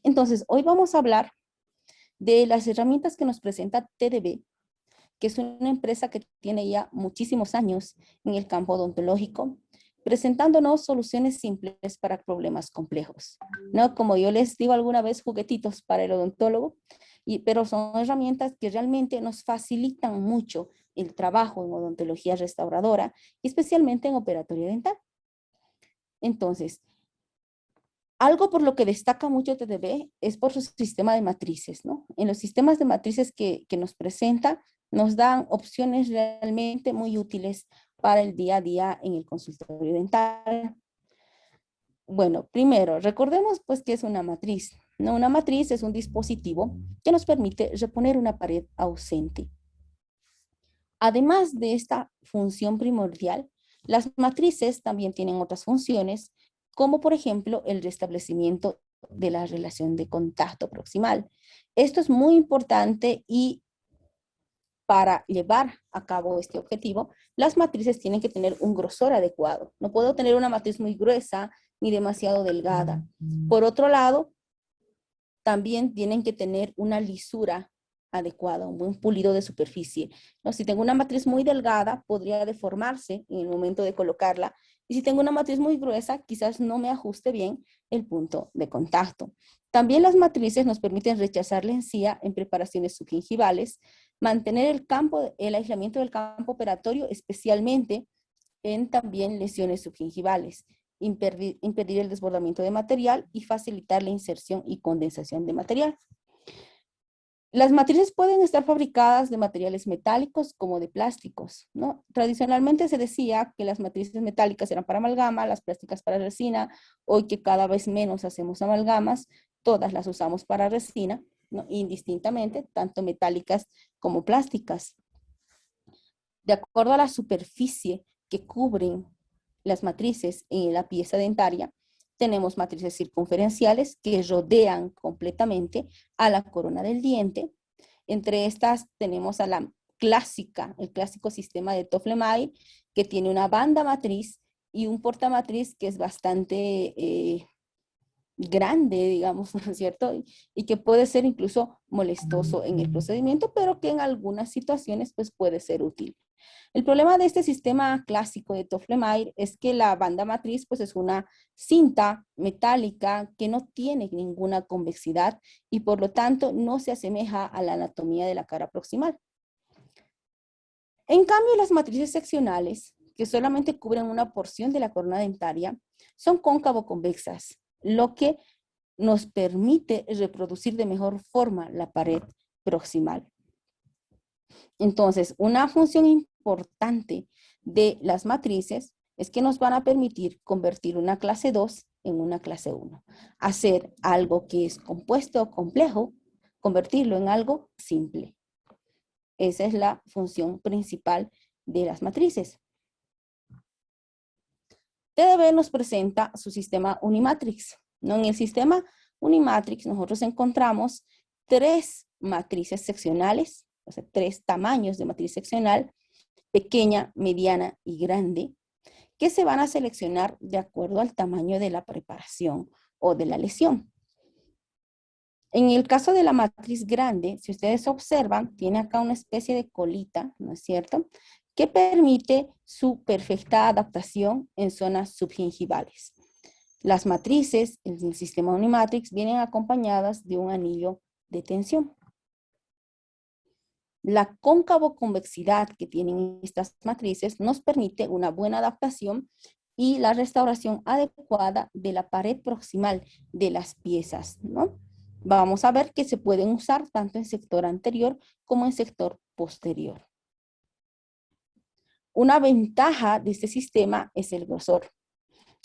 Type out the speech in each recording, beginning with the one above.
Entonces, hoy vamos a hablar de las herramientas que nos presenta TDB, que es una empresa que tiene ya muchísimos años en el campo odontológico, presentándonos soluciones simples para problemas complejos, ¿no? Como yo les digo alguna vez, juguetitos para el odontólogo, pero son herramientas que realmente nos facilitan mucho el trabajo en odontología restauradora, y especialmente en operatorio dental. Entonces, algo por lo que destaca mucho TDB es por su sistema de matrices, ¿no? En los sistemas de matrices que nos presenta, nos dan opciones realmente muy útiles para el día a día en el consultorio dental. Bueno, primero, recordemos pues que es una matriz, ¿no? Una matriz es un dispositivo que nos permite reponer una pared ausente. Además de esta función primordial, las matrices también tienen otras funciones, como por ejemplo el restablecimiento de la relación de contacto proximal. Esto es muy importante y para llevar a cabo este objetivo, las matrices tienen que tener un grosor adecuado. No puedo tener una matriz muy gruesa ni demasiado delgada. Por otro lado, también tienen que tener una lisura adecuada, un buen pulido de superficie, ¿no? Si tengo una matriz muy delgada, podría deformarse en el momento de colocarla. Y si tengo una matriz muy gruesa, quizás no me ajuste bien el punto de contacto. También las matrices nos permiten rechazar la encía en preparaciones subgingivales, mantener el aislamiento del campo operatorio, especialmente en también lesiones subgingivales, impedir el desbordamiento de material y facilitar la inserción y condensación de material. Las matrices pueden estar fabricadas de materiales metálicos como de plásticos, ¿no? Tradicionalmente se decía que las matrices metálicas eran para amalgama, las plásticas para resina. Hoy que cada vez menos hacemos amalgamas, todas las usamos para resina, ¿no? Indistintamente, tanto metálicas como plásticas. De acuerdo a la superficie que cubren las matrices en la pieza dentaria, tenemos matrices circunferenciales que rodean completamente a la corona del diente. Entre estas tenemos a la clásica, el clásico sistema de Toffler-Maille, que tiene una banda matriz y un portamatriz que es bastante grande, digamos, ¿no es cierto? Y que puede ser incluso molestoso en el procedimiento, pero que en algunas situaciones pues puede ser útil. El problema de este sistema clásico de Toffler-Maille es que la banda matriz pues es una cinta metálica que no tiene ninguna convexidad y por lo tanto no se asemeja a la anatomía de la cara proximal. En cambio, las matrices seccionales, que solamente cubren una porción de la corona dentaria, son cóncavo-convexas, lo que nos permite reproducir de mejor forma la pared proximal. Entonces, una función importante de las matrices es que nos van a permitir convertir una clase 2 en una clase 1. Hacer algo que es compuesto o complejo, convertirlo en algo simple. Esa es la función principal de las matrices. TDB nos presenta su sistema Unimatrix, ¿no? En el sistema Unimatrix nosotros encontramos 3 matrices seccionales, o sea, 3 tamaños de matriz seccional, pequeña, mediana y grande, que se van a seleccionar de acuerdo al tamaño de la preparación o de la lesión. En el caso de la matriz grande, si ustedes observan, tiene acá una especie de colita, ¿no es cierto?, que permite su perfecta adaptación en zonas subgingivales. Las matrices en el sistema Unimatrix vienen acompañadas de un anillo de tensión. La cóncavo-convexidad que tienen estas matrices nos permite una buena adaptación y la restauración adecuada de la pared proximal de las piezas, ¿no? Vamos a ver que se pueden usar tanto en sector anterior como en sector posterior. Una ventaja de este sistema es el grosor.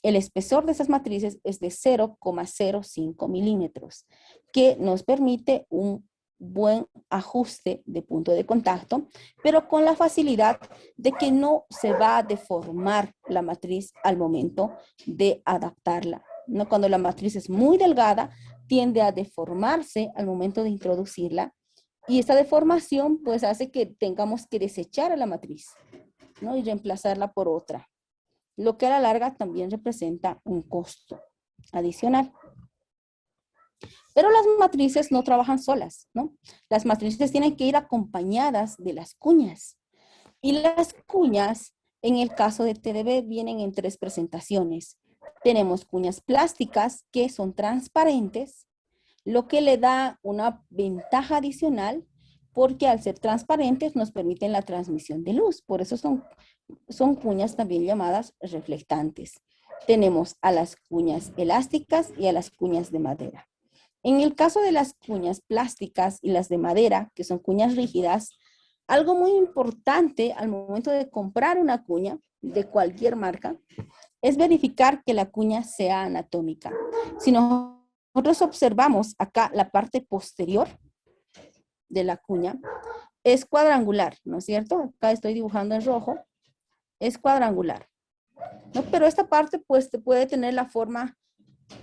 El espesor de estas matrices es de 0,05 milímetros, que nos permite un buen ajuste de punto de contacto, pero con la facilidad de que no se va a deformar la matriz al momento de adaptarla. ¿No? Cuando la matriz es muy delgada, tiende a deformarse al momento de introducirla y esta deformación pues hace que tengamos que desechar a la matriz, ¿no? Y reemplazarla por otra, lo que a la larga también representa un costo adicional. Pero las matrices no trabajan solas, ¿no? Las matrices tienen que ir acompañadas de las cuñas. Y las cuñas, en el caso de TDB, vienen en tres presentaciones. Tenemos cuñas plásticas que son transparentes, lo que le da una ventaja adicional porque al ser transparentes nos permiten la transmisión de luz. Por eso son cuñas también llamadas reflectantes. Tenemos a las cuñas elásticas y a las cuñas de madera. En el caso de las cuñas plásticas y las de madera, que son cuñas rígidas, algo muy importante al momento de comprar una cuña de cualquier marca es verificar que la cuña sea anatómica. Si nosotros observamos acá la parte posterior de la cuña, es cuadrangular, ¿no es cierto? Acá estoy dibujando en rojo, es cuadrangular, ¿no? Pero esta parte pues puede tener la forma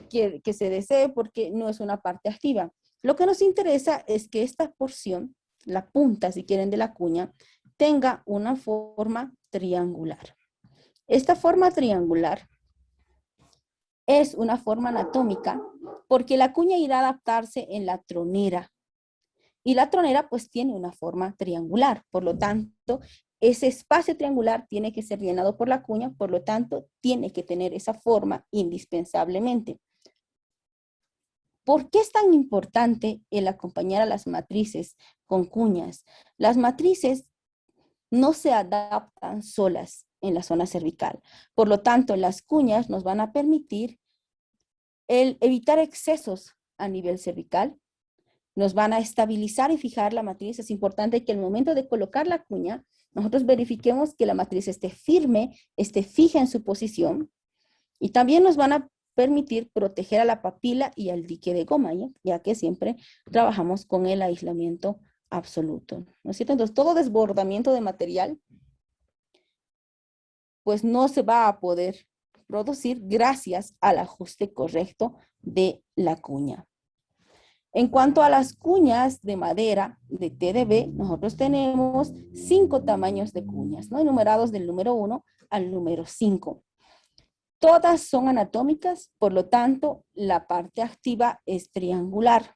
que se desee porque no es una parte activa. Lo que nos interesa es que esta porción, la punta, si quieren, de la cuña, tenga una forma triangular. Esta forma triangular es una forma anatómica porque la cuña irá a adaptarse en la tronera. Y la tronera pues tiene una forma triangular. Por lo tanto, ese espacio triangular tiene que ser llenado por la cuña. Por lo tanto, tiene que tener esa forma indispensablemente. ¿Por qué es tan importante el acompañar a las matrices con cuñas? Las matrices no se adaptan solas en la zona cervical. Por lo tanto, las cuñas nos van a permitir evitar excesos a nivel cervical, nos van a estabilizar y fijar la matriz. Es importante que al momento de colocar la cuña, nosotros verifiquemos que la matriz esté firme, esté fija en su posición, y también nos van a permitir proteger a la papila y al dique de goma, ya que siempre trabajamos con el aislamiento absoluto, ¿no es cierto? Entonces, todo desbordamiento de material, pues no se va a poder producir gracias al ajuste correcto de la cuña. En cuanto a las cuñas de madera de TDB, nosotros tenemos 5 tamaños de cuñas, ¿no? Enumerados del número 1 al número 5. Todas son anatómicas, por lo tanto, la parte activa es triangular.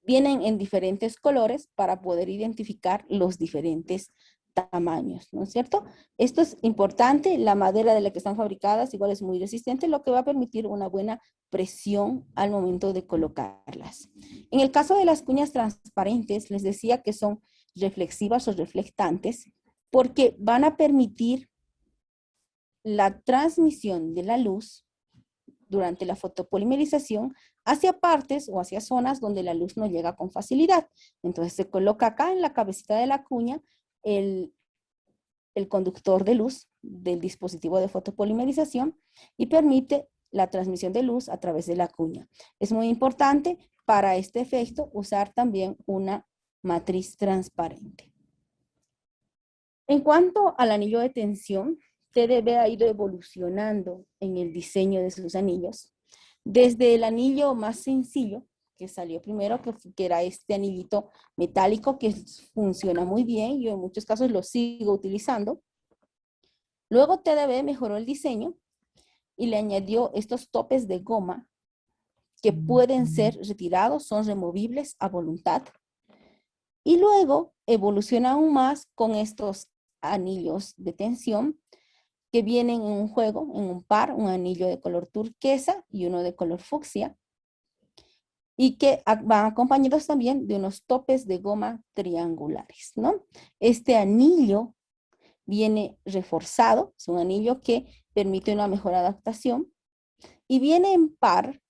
Vienen en diferentes colores para poder identificar los diferentes tamaños, ¿no es cierto? Esto es importante, la madera de la que están fabricadas igual es muy resistente, lo que va a permitir una buena presión al momento de colocarlas. En el caso de las cuñas transparentes, les decía que son reflexivas o reflectantes porque van a permitir la transmisión de la luz durante la fotopolimerización hacia partes o hacia zonas donde la luz no llega con facilidad. Entonces se coloca acá en la cabecita de la cuña el conductor de luz del dispositivo de fotopolimerización y permite la transmisión de luz a través de la cuña. Es muy importante para este efecto usar también una matriz transparente. En cuanto al anillo de tensión, TDB ha ido evolucionando en el diseño de sus anillos. Desde el anillo más sencillo, que salió primero, que era este anillito metálico que funciona muy bien, yo en muchos casos lo sigo utilizando. Luego TDB mejoró el diseño y le añadió estos topes de goma que pueden ser retirados, son removibles a voluntad. Y luego evoluciona aún más con estos anillos de tensión que vienen en un juego, en un par, un anillo de color turquesa y uno de color fucsia, y que van acompañados también de unos topes de goma triangulares, ¿no? Este anillo viene reforzado, es un anillo que permite una mejor adaptación y viene en par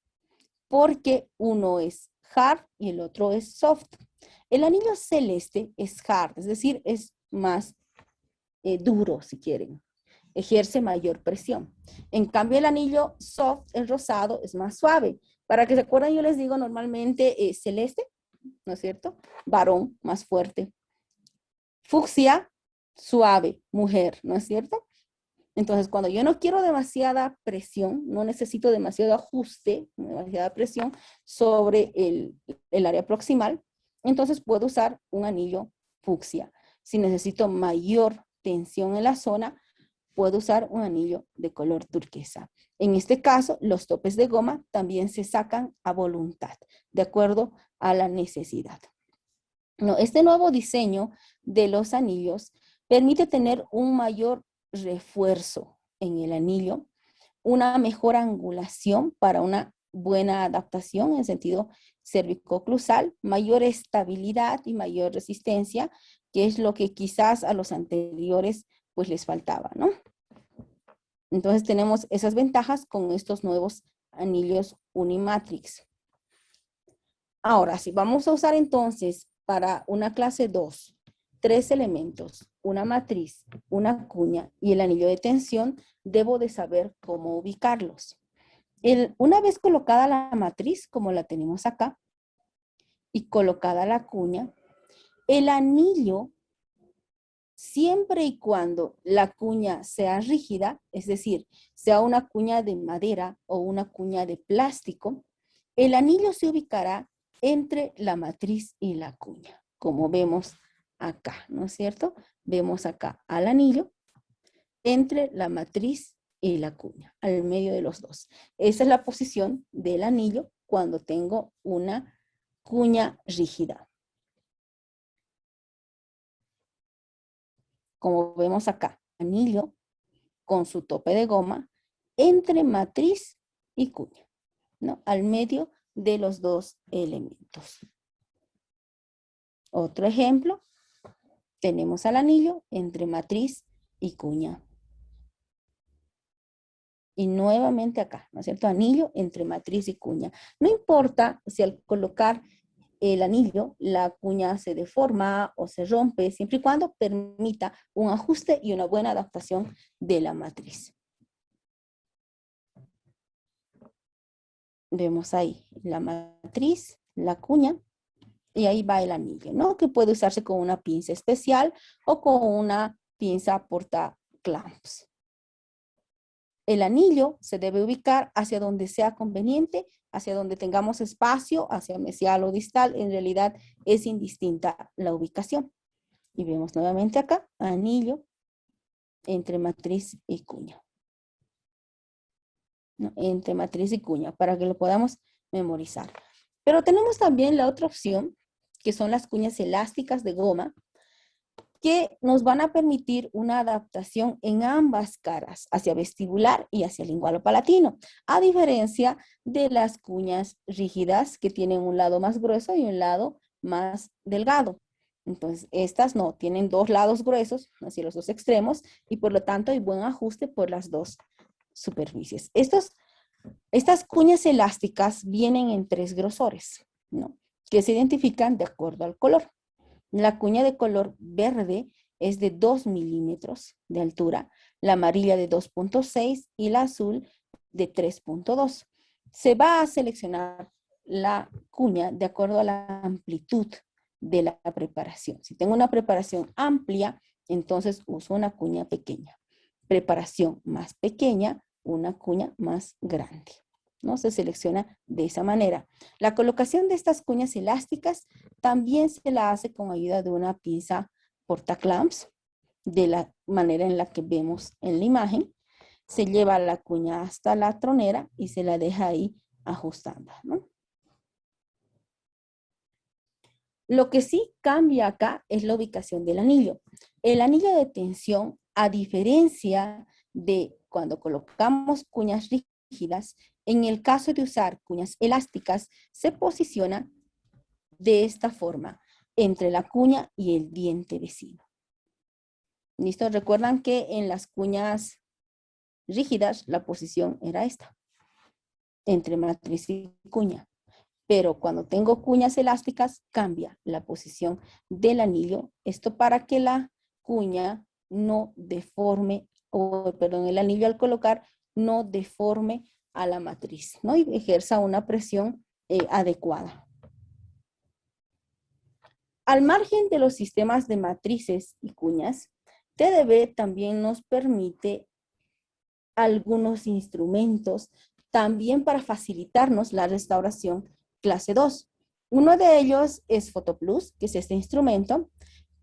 porque uno es hard y el otro es soft. El anillo celeste es hard, es decir, es más duro, si quieren, ejerce mayor presión. En cambio, el anillo soft, el rosado, es más suave. Para que se acuerden, yo les digo normalmente celeste, ¿no es cierto? Varón, más fuerte. Fucsia, suave, mujer, ¿no es cierto? Entonces, cuando yo no quiero demasiada presión, no necesito demasiado ajuste, demasiada presión sobre el área proximal, entonces puedo usar un anillo fucsia. Si necesito mayor tensión en la zona, puedo usar un anillo de color turquesa. En este caso, los topes de goma también se sacan a voluntad, de acuerdo a la necesidad. No, este nuevo diseño de los anillos permite tener un mayor refuerzo en el anillo, una mejor angulación para una buena adaptación en sentido cervicoclusal, mayor estabilidad y mayor resistencia, que es lo que quizás a los anteriores pues les faltaba, ¿no? Entonces tenemos esas ventajas con estos nuevos anillos Unimatrix. Ahora, si vamos a usar entonces para una clase 2, 3 elementos, una matriz, una cuña y el anillo de tensión, debo de saber cómo ubicarlos. Una vez colocada la matriz, como la tenemos acá, y colocada la cuña, el anillo, siempre y cuando la cuña sea rígida, es decir, sea una cuña de madera o una cuña de plástico, el anillo se ubicará entre la matriz y la cuña, como vemos acá, ¿no es cierto? Vemos acá al anillo entre la matriz y la cuña, al medio de los dos. Esa es la posición del anillo cuando tengo una cuña rígida. Como vemos acá, anillo con su tope de goma entre matriz y cuña, ¿no? Al medio de los dos elementos. Otro ejemplo, tenemos al anillo entre matriz y cuña. Y nuevamente acá, ¿no es cierto? Anillo entre matriz y cuña. No importa si al colocar el anillo, la cuña se deforma o se rompe, siempre y cuando permita un ajuste y una buena adaptación de la matriz. Vemos ahí la matriz, la cuña, y ahí va el anillo, ¿no? Que puede usarse con una pinza especial o con una pinza porta clamps. El anillo se debe ubicar hacia donde sea conveniente, hacia donde tengamos espacio, hacia mesial o distal. En realidad es indistinta la ubicación. Y vemos nuevamente acá, anillo entre matriz y cuña. ¿No? Entre matriz y cuña, para que lo podamos memorizar. Pero tenemos también la otra opción, que son las cuñas elásticas de goma, que nos van a permitir una adaptación en ambas caras, hacia vestibular y hacia lingual o palatino, a diferencia de las cuñas rígidas que tienen un lado más grueso y un lado más delgado. Entonces, estas no, tienen dos lados gruesos, hacia los dos extremos, y por lo tanto hay buen ajuste por las dos superficies. Estas cuñas elásticas vienen en 3 grosores, ¿no? Que se identifican de acuerdo al color. La cuña de color verde es de 2 milímetros de altura, la amarilla de 2.6 y la azul de 3.2. Se va a seleccionar la cuña de acuerdo a la amplitud de la preparación. Si tengo una preparación amplia, entonces uso una cuña pequeña. Preparación más pequeña, una cuña más grande. ¿No? Se selecciona de esa manera. La colocación de estas cuñas elásticas también se la hace con ayuda de una pinza portaclamps, de la manera en la que vemos en la imagen. Se lleva la cuña hasta la tronera y se la deja ahí ajustando, ¿no? Lo que sí cambia acá es la ubicación del anillo. El anillo de tensión, a diferencia de cuando colocamos cuñas rígidas, en el caso de usar cuñas elásticas, se posiciona de esta forma, entre la cuña y el diente vecino. ¿Listo? Recuerdan que en las cuñas rígidas la posición era esta, entre matriz y cuña. Pero cuando tengo cuñas elásticas, cambia la posición del anillo. Esto para que la cuña no deforme, perdón, el anillo al colocar no deforme a la matriz, ¿no? Y ejerza una presión adecuada. Al margen de los sistemas de matrices y cuñas, TDB también nos permite algunos instrumentos también para facilitarnos la restauración clase 2. Uno de ellos es PhotoPlus, que es este instrumento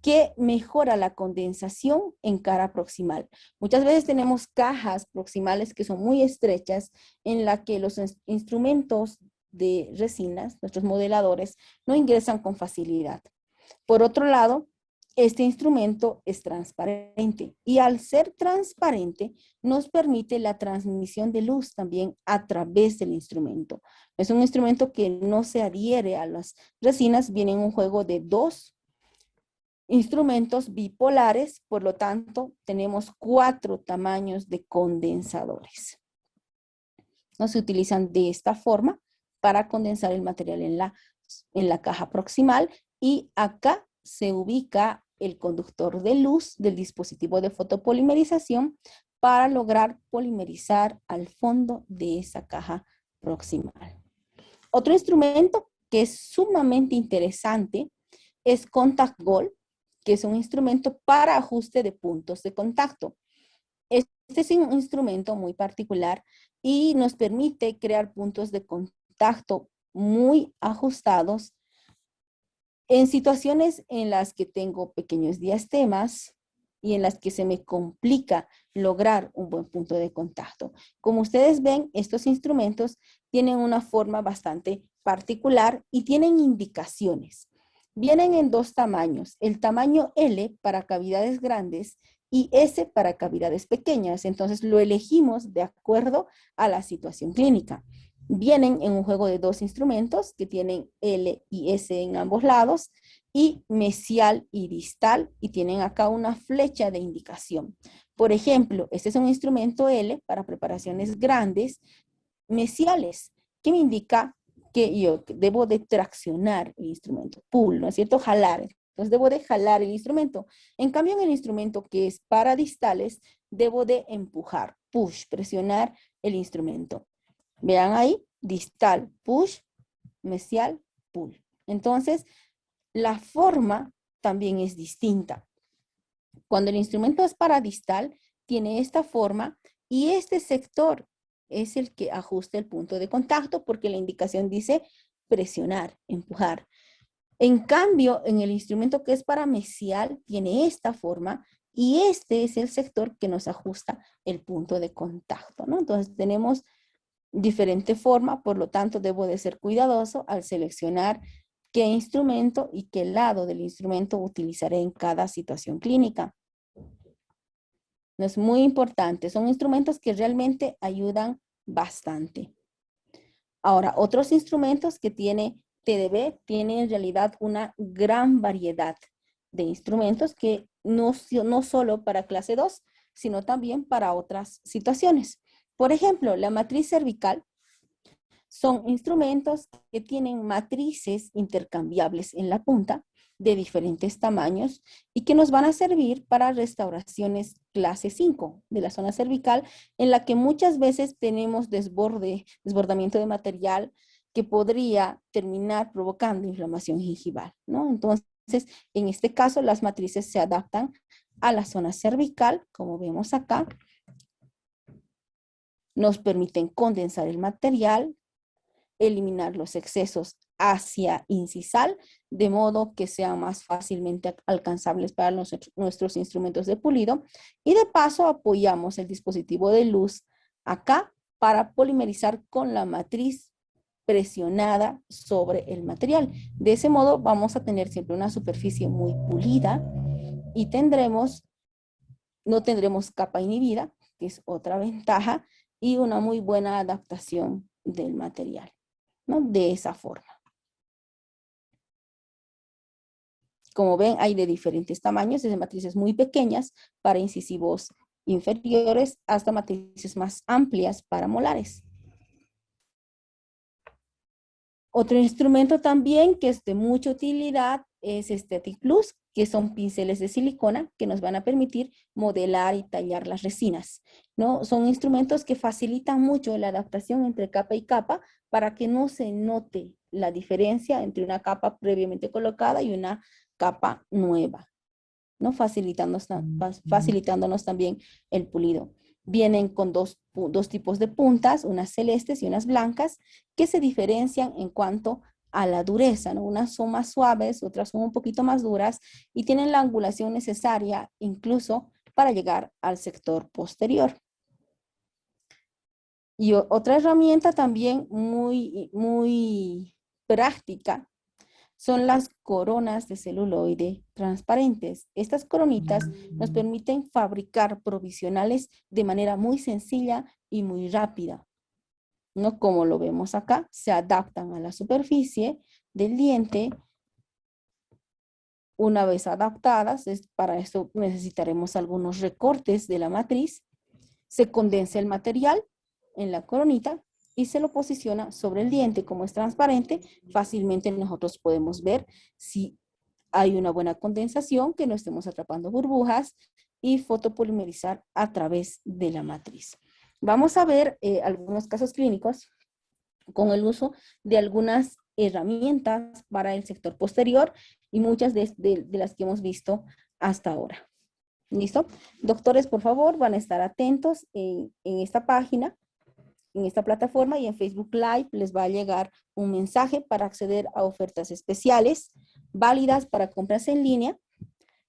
que mejora la condensación en cara proximal. Muchas veces tenemos cajas proximales que son muy estrechas en la que los instrumentos de resinas, nuestros modeladores, no ingresan con facilidad. Por otro lado, este instrumento es transparente y al ser transparente nos permite la transmisión de luz también a través del instrumento. Es un instrumento que no se adhiere a las resinas, viene en un juego de dos instrumentos bipolares, por lo tanto tenemos 4 tamaños de condensadores. No se utilizan de esta forma para condensar el material en la caja proximal y acá se ubica el conductor de luz del dispositivo de fotopolimerización para lograr polimerizar al fondo de esa caja proximal. Otro instrumento que es sumamente interesante es Contact Gold, que es un instrumento para ajuste de puntos de contacto. Este es un instrumento muy particular y nos permite crear puntos de contacto muy ajustados en situaciones en las que tengo pequeños diastemas y en las que se me complica lograr un buen punto de contacto. Como ustedes ven, estos instrumentos tienen una forma bastante particular y tienen indicaciones. Vienen en 2 tamaños, el tamaño L para cavidades grandes y S para cavidades pequeñas. Entonces lo elegimos de acuerdo a la situación clínica. Vienen en un juego de 2 instrumentos que tienen L y S en ambos lados y mesial y distal y tienen acá una flecha de indicación. Por ejemplo, este es un instrumento L para preparaciones grandes mesiales que me indica que yo debo de traccionar el instrumento, pull, ¿no es cierto? Jalar. Entonces debo de jalar el instrumento. En cambio, en el instrumento que es para distales, debo de empujar, push, presionar el instrumento. Vean ahí, distal, push, mesial, pull. Entonces, la forma también es distinta. Cuando el instrumento es para distal, tiene esta forma y este sector es el que ajusta el punto de contacto porque la indicación dice presionar, empujar. En cambio, en el instrumento que es para mesial, tiene esta forma y este es el sector que nos ajusta el punto de contacto, ¿no? Entonces, tenemos diferente forma, por lo tanto, debo de ser cuidadoso al seleccionar qué instrumento y qué lado del instrumento utilizaré en cada situación clínica. No es muy importante, son instrumentos que realmente ayudan bastante. Ahora, otros instrumentos que tiene TDB tienen en realidad una gran variedad de instrumentos que no solo para clase 2, sino también para otras situaciones. Por ejemplo, la matriz cervical son instrumentos que tienen matrices intercambiables en la punta de diferentes tamaños y que nos van a servir para restauraciones clase 5 de la zona cervical en la que muchas veces tenemos desbordamiento de material que podría terminar provocando inflamación gingival, ¿no? Entonces, en este caso, las matrices se adaptan a la zona cervical, como vemos acá. Nos permiten condensar el material, eliminar los excesos hacia incisal, de modo que sean más fácilmente alcanzables para nuestros instrumentos de pulido. Y de paso apoyamos el dispositivo de luz acá para polimerizar con la matriz presionada sobre el material. De ese modo vamos a tener siempre una superficie muy pulida y no tendremos capa inhibida, que es otra ventaja, y una muy buena adaptación del material, ¿no? De esa forma. Como ven, hay de diferentes tamaños, desde matrices muy pequeñas para incisivos inferiores hasta matrices más amplias para molares. Otro instrumento también que es de mucha utilidad es Aesthetic Plus, que son pinceles de silicona que nos van a permitir modelar y tallar las resinas, ¿no? Son instrumentos que facilitan mucho la adaptación entre capa y capa para que no se note la diferencia entre una capa previamente colocada y una capa nueva, ¿no? Facilitándonos también el pulido. Vienen con dos tipos de puntas, unas celestes y unas blancas, que se diferencian en cuanto a la dureza, ¿no? Unas son más suaves, otras son un poquito más duras y tienen la angulación necesaria incluso para llegar al sector posterior. Y otra herramienta también muy práctica son las coronas de celuloide transparentes. Estas coronitas nos permiten fabricar provisionales de manera muy sencilla y muy rápida, ¿no? Como lo vemos acá, se adaptan a la superficie del diente. Una vez adaptadas, para esto necesitaremos algunos recortes de la matriz. Se condensa el material en la coronita y se lo posiciona sobre el diente. Como es transparente, fácilmente nosotros podemos ver si hay una buena condensación, que no estemos atrapando burbujas, y fotopolimerizar a través de la matriz. Vamos a ver algunos casos clínicos con el uso de algunas herramientas para el sector posterior y muchas de las que hemos visto hasta ahora. ¿Listo? Doctores, por favor, van a estar atentos en esta página, en esta plataforma, y en Facebook Live les va a llegar un mensaje para acceder a ofertas especiales válidas para compras en línea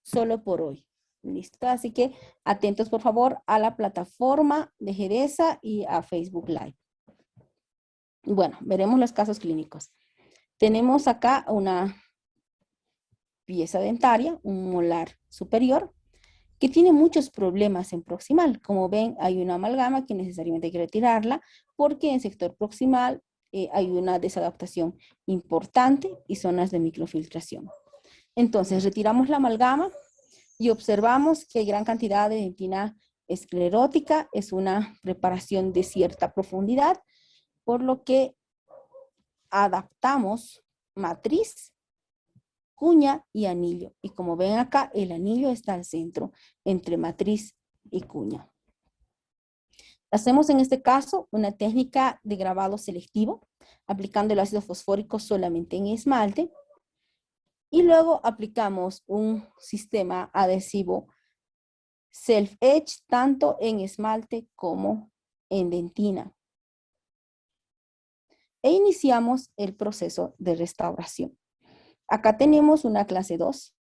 solo por hoy. ¿Listo? Así que atentos, por favor, a la plataforma de Geresa y a Facebook Live. Bueno, veremos los casos clínicos. Tenemos acá una pieza dentaria, un molar superior, que tiene muchos problemas en proximal. Como ven, hay una amalgama que necesariamente hay que retirarla porque en sector proximal hay una desadaptación importante y zonas de microfiltración. Entonces, retiramos la amalgama y observamos que hay gran cantidad de dentina esclerótica. Es una preparación de cierta profundidad, por lo que adaptamos matriz, cuña y anillo. Y como ven acá, el anillo está al centro entre matriz y cuña. Hacemos en este caso una técnica de grabado selectivo, aplicando el ácido fosfórico solamente en esmalte. Y luego aplicamos un sistema adhesivo self-etch tanto en esmalte como en dentina. E iniciamos el proceso de restauración. Acá tenemos una clase 2,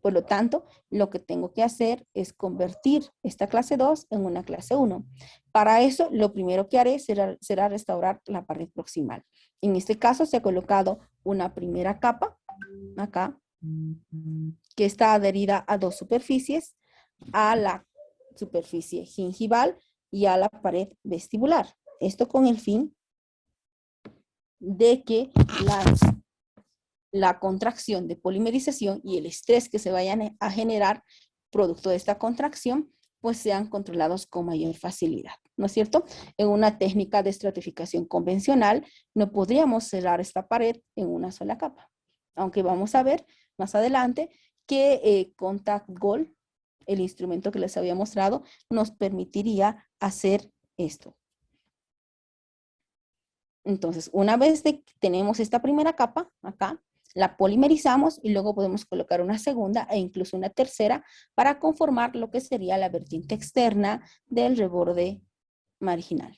por lo tanto, lo que tengo que hacer es convertir esta clase 2 en una clase 1. Para eso, lo primero que haré será restaurar la pared proximal. En este caso, se ha colocado una primera capa, acá, que está adherida a dos superficies, a la superficie gingival y a la pared vestibular. Esto con el fin de que la contracción de polimerización y el estrés que se vayan a generar producto de esta contracción, pues sean controlados con mayor facilidad, ¿no es cierto? En una técnica de estratificación convencional, no podríamos cerrar esta pared en una sola capa, aunque vamos a ver más adelante que Contact Gold, el instrumento que les había mostrado, nos permitiría hacer esto. Entonces, una vez que tenemos esta primera capa acá, la polimerizamos y luego podemos colocar una segunda e incluso una tercera para conformar lo que sería la vertiente externa del reborde marginal.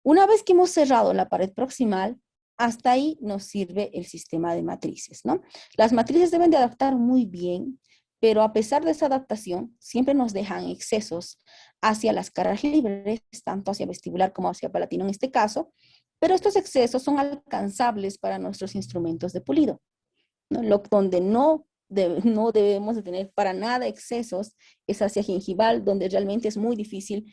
Una vez que hemos cerrado la pared proximal, hasta ahí nos sirve el sistema de matrices, ¿no? Las matrices deben de adaptar muy bien, pero a pesar de esa adaptación, siempre nos dejan excesos hacia las caras libres, tanto hacia vestibular como hacia palatino en este caso, pero estos excesos son alcanzables para nuestros instrumentos de pulido, ¿no? Donde no debemos de tener para nada excesos es hacia gingival, donde realmente es muy difícil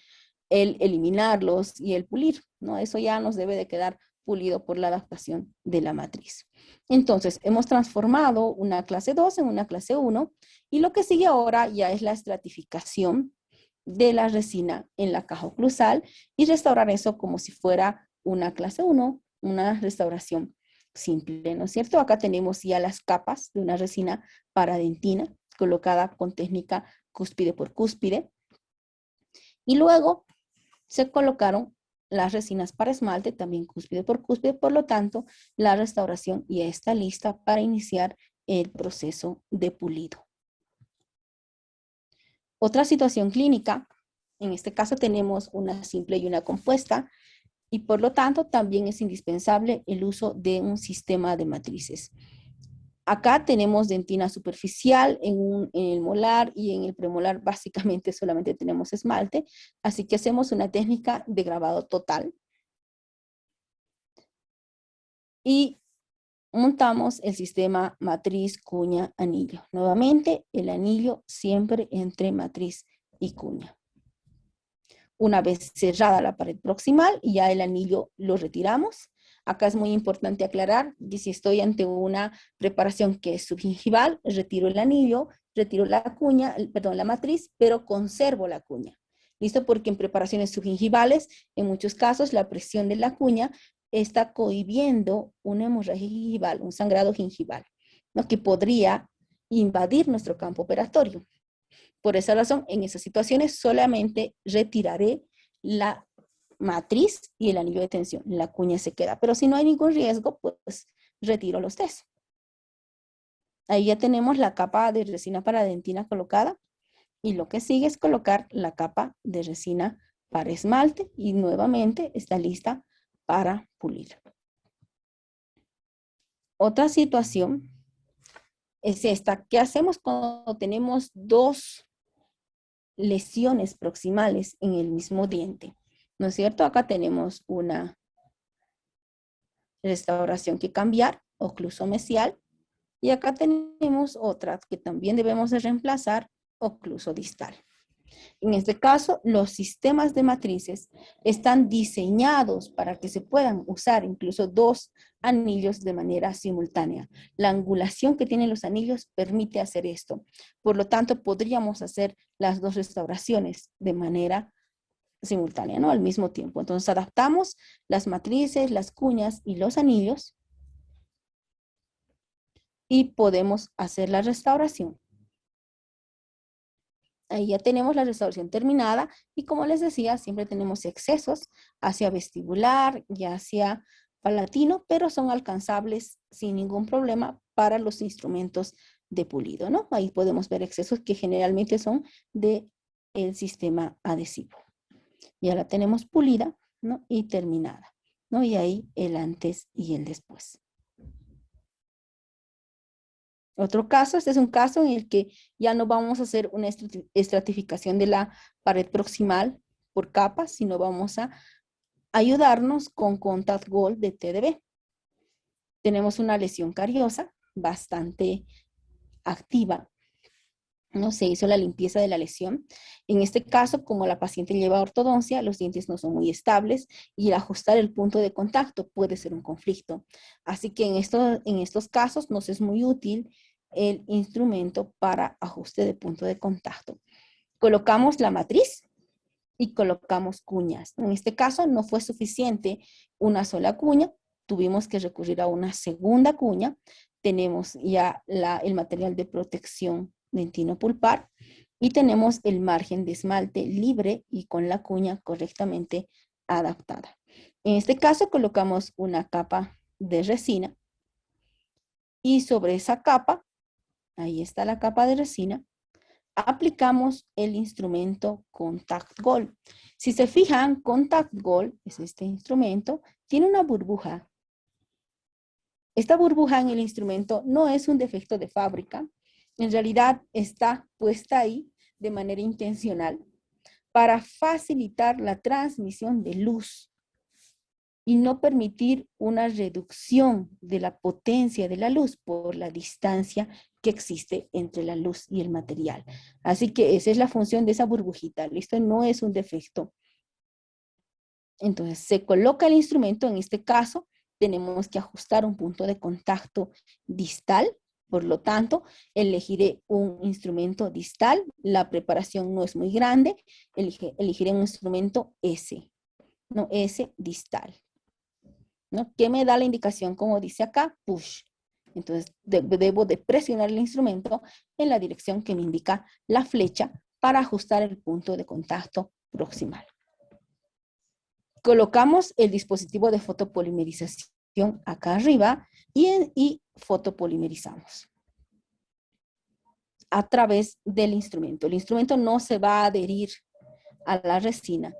el eliminarlos y el pulir, ¿no? Eso ya nos debe de quedar pulido por la adaptación de la matriz. Entonces, hemos transformado una clase 2 en una clase 1 y lo que sigue ahora ya es la estratificación de la resina en la caja oclusal y restaurar eso como si fuera una clase 1, una restauración simple, ¿no es cierto? Acá tenemos ya las capas de una resina paradentina colocada con técnica cúspide por cúspide. Y luego se colocaron las resinas para esmalte, también cúspide, por lo tanto, la restauración ya está lista para iniciar el proceso de pulido. Otra situación clínica, en este caso tenemos una simple y una compuesta, y por lo tanto también es indispensable el uso de un sistema de matrices. Acá tenemos dentina superficial en el molar y en el premolar básicamente solamente tenemos esmalte, así que hacemos una técnica de grabado total y montamos el sistema matriz, cuña, anillo. Nuevamente, el anillo siempre entre matriz y cuña. Una vez cerrada la pared proximal, ya el anillo lo retiramos. Acá es muy importante aclarar que si estoy ante una preparación que es subgingival, retiro el anillo, retiro la cuña, perdón, la matriz, pero conservo la cuña. ¿Listo? Porque en preparaciones subgingivales, en muchos casos, la presión de la cuña está cohibiendo una hemorragia gingival, un sangrado gingival, ¿no? Que podría invadir nuestro campo operatorio. Por esa razón, en esas situaciones solamente retiraré la matriz y el anillo de tensión. La cuña se queda, pero si no hay ningún riesgo, pues retiro los test. Ahí ya tenemos la capa de resina para dentina colocada y lo que sigue es colocar la capa de resina para esmalte y nuevamente está lista para pulir. Otra situación es esta. ¿Qué hacemos cuando tenemos dos lesiones proximales en el mismo diente? ¿No es cierto? Acá tenemos una restauración que cambiar, ocluso mesial, y acá tenemos otra que también debemos de reemplazar, ocluso distal. En este caso, los sistemas de matrices están diseñados para que se puedan usar incluso dos anillos de manera simultánea. La angulación que tienen los anillos permite hacer esto. Por lo tanto, podríamos hacer las dos restauraciones de manera simultánea, ¿no? Al mismo tiempo. Entonces, adaptamos las matrices, las cuñas y los anillos y podemos hacer la restauración. Ahí ya tenemos la restauración terminada y como les decía, siempre tenemos excesos hacia vestibular y hacia palatino, pero son alcanzables sin ningún problema para los instrumentos de pulido, ¿no? Ahí podemos ver excesos que generalmente son del sistema adhesivo. Ya la tenemos pulida, ¿no? Y terminada, ¿no? Y ahí el antes y el después. Otro caso, este es un caso en el que ya no vamos a hacer una estratificación de la pared proximal por capas, sino vamos a ayudarnos con Contact Gold de TDB. Tenemos una lesión cariosa bastante activa, ¿no? Se hizo la limpieza de la lesión. En este caso, como la paciente lleva ortodoncia, los dientes no son muy estables y el ajustar el punto de contacto puede ser un conflicto. Así que en estos casos nos es muy útil el instrumento para ajuste de punto de contacto. Colocamos la matriz y colocamos cuñas. En este caso no fue suficiente una sola cuña, tuvimos que recurrir a una segunda cuña. Tenemos ya el material de protección dentino pulpar y tenemos el margen de esmalte libre y con la cuña correctamente adaptada. En este caso colocamos una capa de resina y sobre esa capa, ahí está la capa de resina, aplicamos el instrumento Contact Gold. Si se fijan, Contact Gold es este instrumento, tiene una burbuja. Esta burbuja en el instrumento no es un defecto de fábrica, en realidad está puesta ahí de manera intencional para facilitar la transmisión de luz y no permitir una reducción de la potencia de la luz por la distancia que existe entre la luz y el material. Así que esa es la función de esa burbujita. ¿Listo? No es un defecto. Entonces se coloca el instrumento, en este caso tenemos que ajustar un punto de contacto distal, por lo tanto elegiré un instrumento distal, la preparación no es muy grande, elegiré un instrumento S, no S distal, ¿no? ¿Qué me da la indicación? Como dice acá, push. Entonces debo de presionar el instrumento en la dirección que me indica la flecha para ajustar el punto de contacto proximal. Colocamos el dispositivo de fotopolimerización acá arriba y fotopolimerizamos a través del instrumento. El instrumento no se va a adherir a la resina.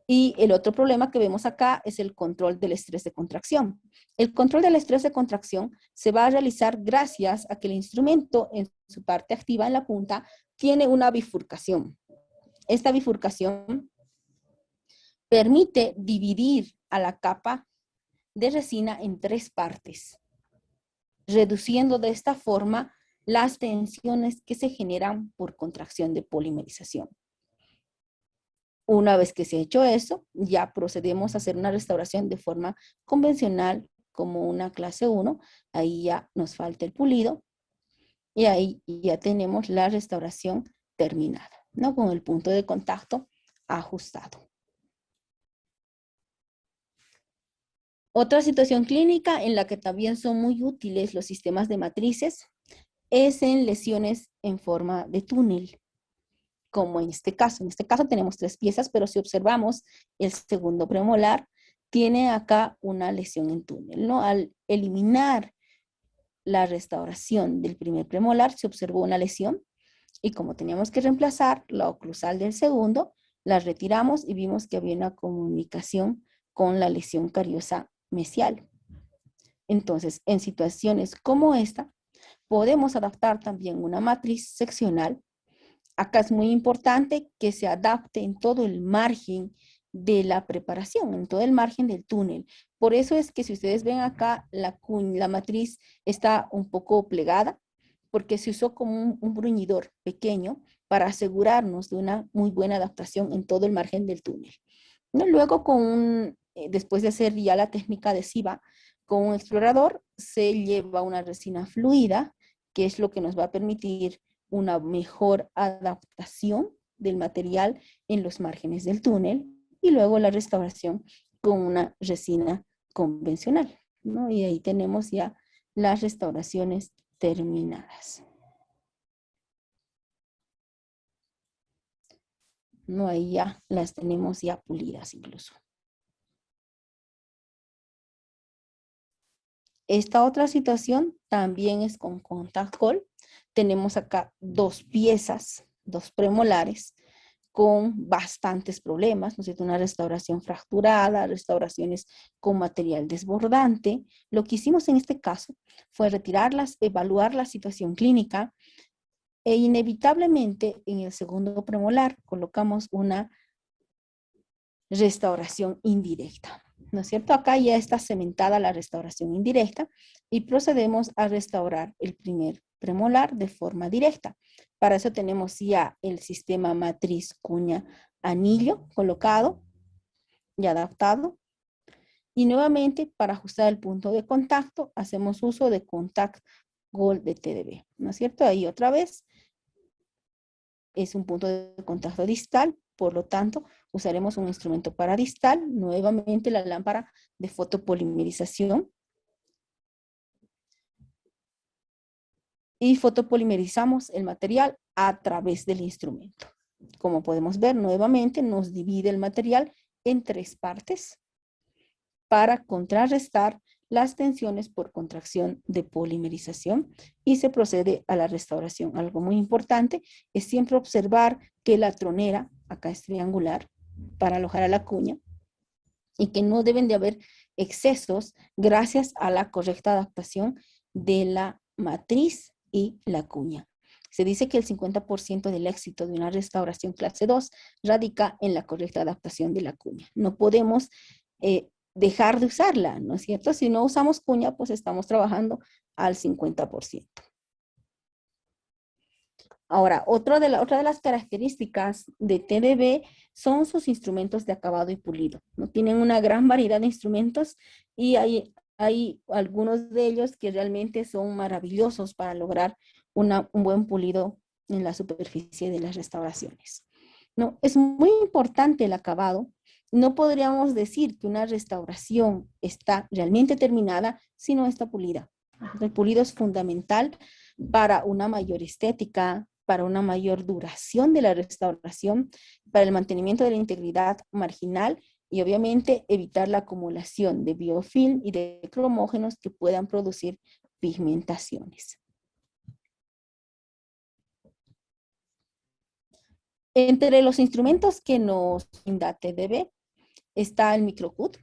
Y el otro problema que vemos acá es el control del estrés de contracción. El control del estrés de contracción se va a realizar gracias a que el instrumento en su parte activa en la punta tiene una bifurcación. Esta bifurcación permite dividir a la capa de resina en tres partes, reduciendo de esta forma las tensiones que se generan por contracción de polimerización. Una vez que se ha hecho eso, ya procedemos a hacer una restauración de forma convencional como una clase 1. Ahí ya nos falta el pulido y ahí ya tenemos la restauración terminada, ¿no? Con el punto de contacto ajustado. Otra situación clínica en la que también son muy útiles los sistemas de matrices es en lesiones en forma de túnel, como en este caso. En este caso tenemos 3 piezas, pero si observamos el segundo premolar, tiene acá una lesión en túnel, ¿no? Al eliminar la restauración del primer premolar, se observó una lesión y como teníamos que reemplazar la oclusal del segundo, la retiramos y vimos que había una comunicación con la lesión cariosa mesial. Entonces, en situaciones como esta, podemos adaptar también una matriz seccional. Acá es muy importante que se adapte en todo el margen de la preparación, en todo el margen del túnel. Por eso es que si ustedes ven acá, la matriz está un poco plegada, porque se usó como un bruñidor pequeño para asegurarnos de una muy buena adaptación en todo el margen del túnel. ¿No? Luego, después de hacer ya la técnica adhesiva, con un explorador se lleva una resina fluida, que es lo que nos va a permitir una mejor adaptación del material en los márgenes del túnel y luego la restauración con una resina convencional, ¿no? Y ahí tenemos ya las restauraciones terminadas. ¿No? Ahí ya las tenemos ya pulidas incluso. Esta otra situación también es con contact gold. Tenemos acá 2 piezas, 2 premolares con bastantes problemas, ¿no es cierto? Una restauración fracturada, restauraciones con material desbordante. Lo que hicimos en este caso fue retirarlas, evaluar la situación clínica e inevitablemente en el segundo premolar colocamos una restauración indirecta. ¿No es cierto? Acá ya está cementada la restauración indirecta y procedemos a restaurar el primer premolar de forma directa. Para eso tenemos ya el sistema matriz cuña anillo colocado y adaptado. Y nuevamente, para ajustar el punto de contacto, hacemos uso de Contact Gold de TDB. ¿No es cierto? Ahí otra vez es un punto de contacto distal, por lo tanto, usaremos un instrumento para distal, nuevamente la lámpara de fotopolimerización. Y fotopolimerizamos el material a través del instrumento. Como podemos ver, nuevamente nos divide el material en 3 partes para contrarrestar las tensiones por contracción de polimerización y se procede a la restauración. Algo muy importante es siempre observar que la tronera, acá es triangular, para alojar a la cuña, y que no deben de haber excesos gracias a la correcta adaptación de la matriz y la cuña. Se dice que el 50% del éxito de una restauración clase 2 radica en la correcta adaptación de la cuña. No podemos dejar de usarla, ¿no es cierto? Si no usamos cuña, pues estamos trabajando al 50%. Ahora, otra de las características de TDB son sus instrumentos de acabado y pulido. ¿No? Tienen una gran variedad de instrumentos y hay algunos de ellos que realmente son maravillosos para lograr un buen pulido en la superficie de las restauraciones. ¿No? Es muy importante el acabado. No podríamos decir que una restauración está realmente terminada si no está pulida. El pulido es fundamental para una mayor estética, para una mayor duración de la restauración, para el mantenimiento de la integridad marginal y obviamente evitar la acumulación de biofilm y de cromógenos que puedan producir pigmentaciones. Entre los instrumentos que nos brinda TDB, está el microcut,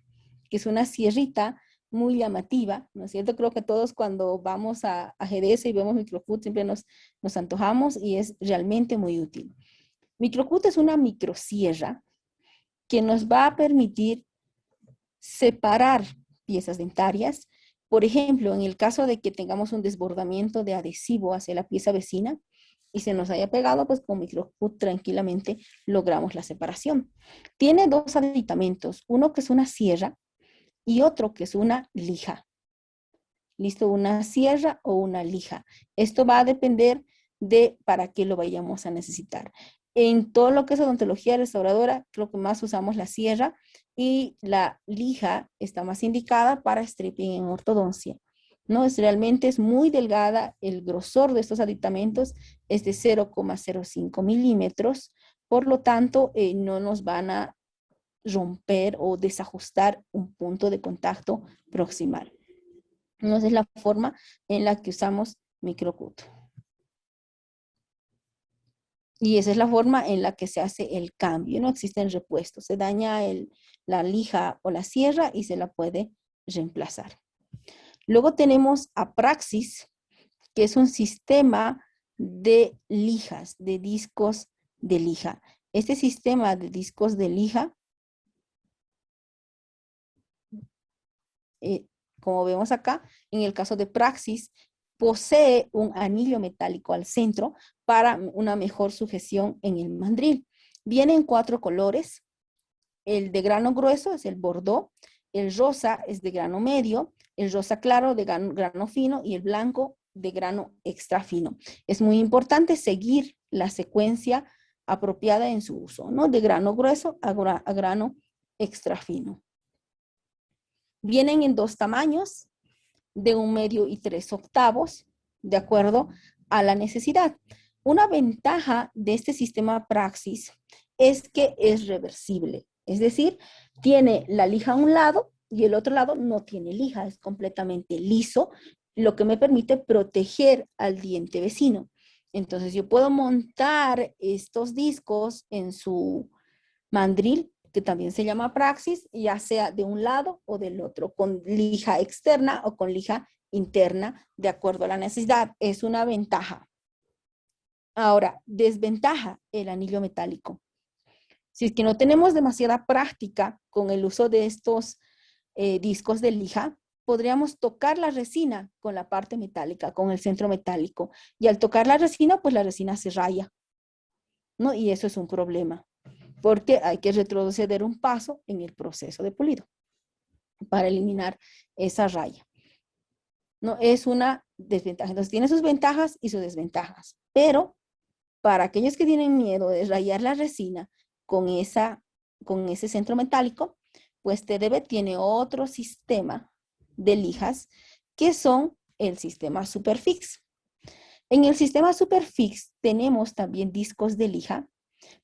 que es una sierrita muy llamativa, ¿no es cierto? Creo que todos cuando vamos a GDS y vemos microcut siempre nos antojamos y es realmente muy útil. Microcut es una microsierra que nos va a permitir separar piezas dentarias. Por ejemplo, en el caso de que tengamos un desbordamiento de adhesivo hacia la pieza vecina y se nos haya pegado, pues con microcut tranquilamente logramos la separación. Tiene dos aditamentos, uno que es una sierra y otro que es una lija. ¿Listo? Una sierra o una lija. Esto va a depender de para qué lo vayamos a necesitar. En todo lo que es odontología restauradora, creo que más usamos la sierra y la lija está más indicada para stripping en ortodoncia. ¿No? Realmente es muy delgada, el grosor de estos aditamentos es de 0,05 milímetros, por lo tanto no nos van a romper o desajustar un punto de contacto proximal. ¿No? Esa es la forma en la que usamos microcut. Y esa es la forma en la que se hace el cambio. No existen repuestos. Se daña la lija o la sierra y se la puede reemplazar. Luego tenemos Apraxis, que es un sistema de lijas, de discos de lija. Este sistema de discos de lija, como vemos acá, en el caso de Praxis, posee un anillo metálico al centro para una mejor sujeción en el mandril. Viene en 4 colores. El de grano grueso es el bordó, el rosa es de grano medio, el rosa claro de grano fino y el blanco de grano extra fino. Es muy importante seguir la secuencia apropiada en su uso, ¿no? De grano grueso a grano extra fino. Vienen en 2 tamaños, de 1 medio y 3 octavos, de acuerdo a la necesidad. Una ventaja de este sistema Praxis es que es reversible, es decir, tiene la lija a un lado y el otro lado no tiene lija, es completamente liso, lo que me permite proteger al diente vecino. Entonces yo puedo montar estos discos en su mandril, que también se llama Praxis, ya sea de un lado o del otro, con lija externa o con lija interna, de acuerdo a la necesidad. Es una ventaja. Ahora, desventaja, el anillo metálico. Si es que no tenemos demasiada práctica con el uso de estos discos de lija, podríamos tocar la resina con la parte metálica, con el centro metálico. Y al tocar la resina, pues la resina se raya, ¿no? Y eso es un problema, porque hay que retroceder un paso en el proceso de pulido para eliminar esa raya. No es una desventaja. Entonces tiene sus ventajas y sus desventajas, pero para aquellos que tienen miedo de rayar la resina con ese centro metálico, pues TDB tiene otro sistema de lijas que son el sistema Superfix. En el sistema Superfix tenemos también discos de lija,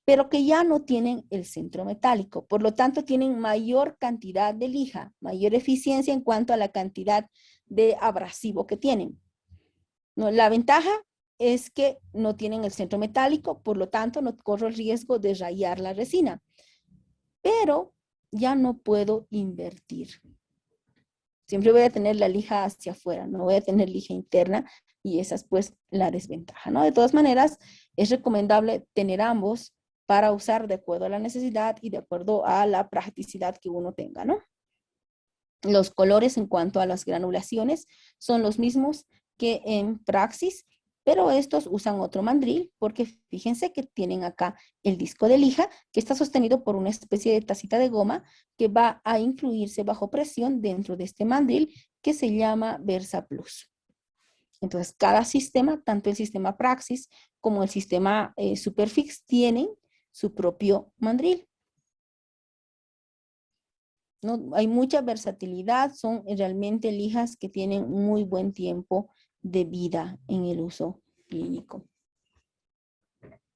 pero que ya no tienen el centro metálico. Por lo tanto, tienen mayor cantidad de lija, mayor eficiencia en cuanto a la cantidad de abrasivo que tienen. ¿No? La ventaja es que no tienen el centro metálico, por lo tanto, no corro el riesgo de rayar la resina. Pero ya no puedo invertir. Siempre voy a tener la lija hacia afuera, no voy a tener lija interna y esa es pues la desventaja, ¿no? De todas maneras, es recomendable tener ambos para usar de acuerdo a la necesidad y de acuerdo a la practicidad que uno tenga, ¿no? Los colores en cuanto a las granulaciones son los mismos que en Praxis, pero estos usan otro mandril porque fíjense que tienen acá el disco de lija que está sostenido por una especie de tacita de goma que va a incluirse bajo presión dentro de este mandril que se llama Versa Plus. Entonces, cada sistema, tanto el sistema Praxis como el sistema Superfix, tienen su propio mandril. ¿No? Hay mucha versatilidad, son realmente lijas que tienen muy buen tiempo de vida en el uso clínico.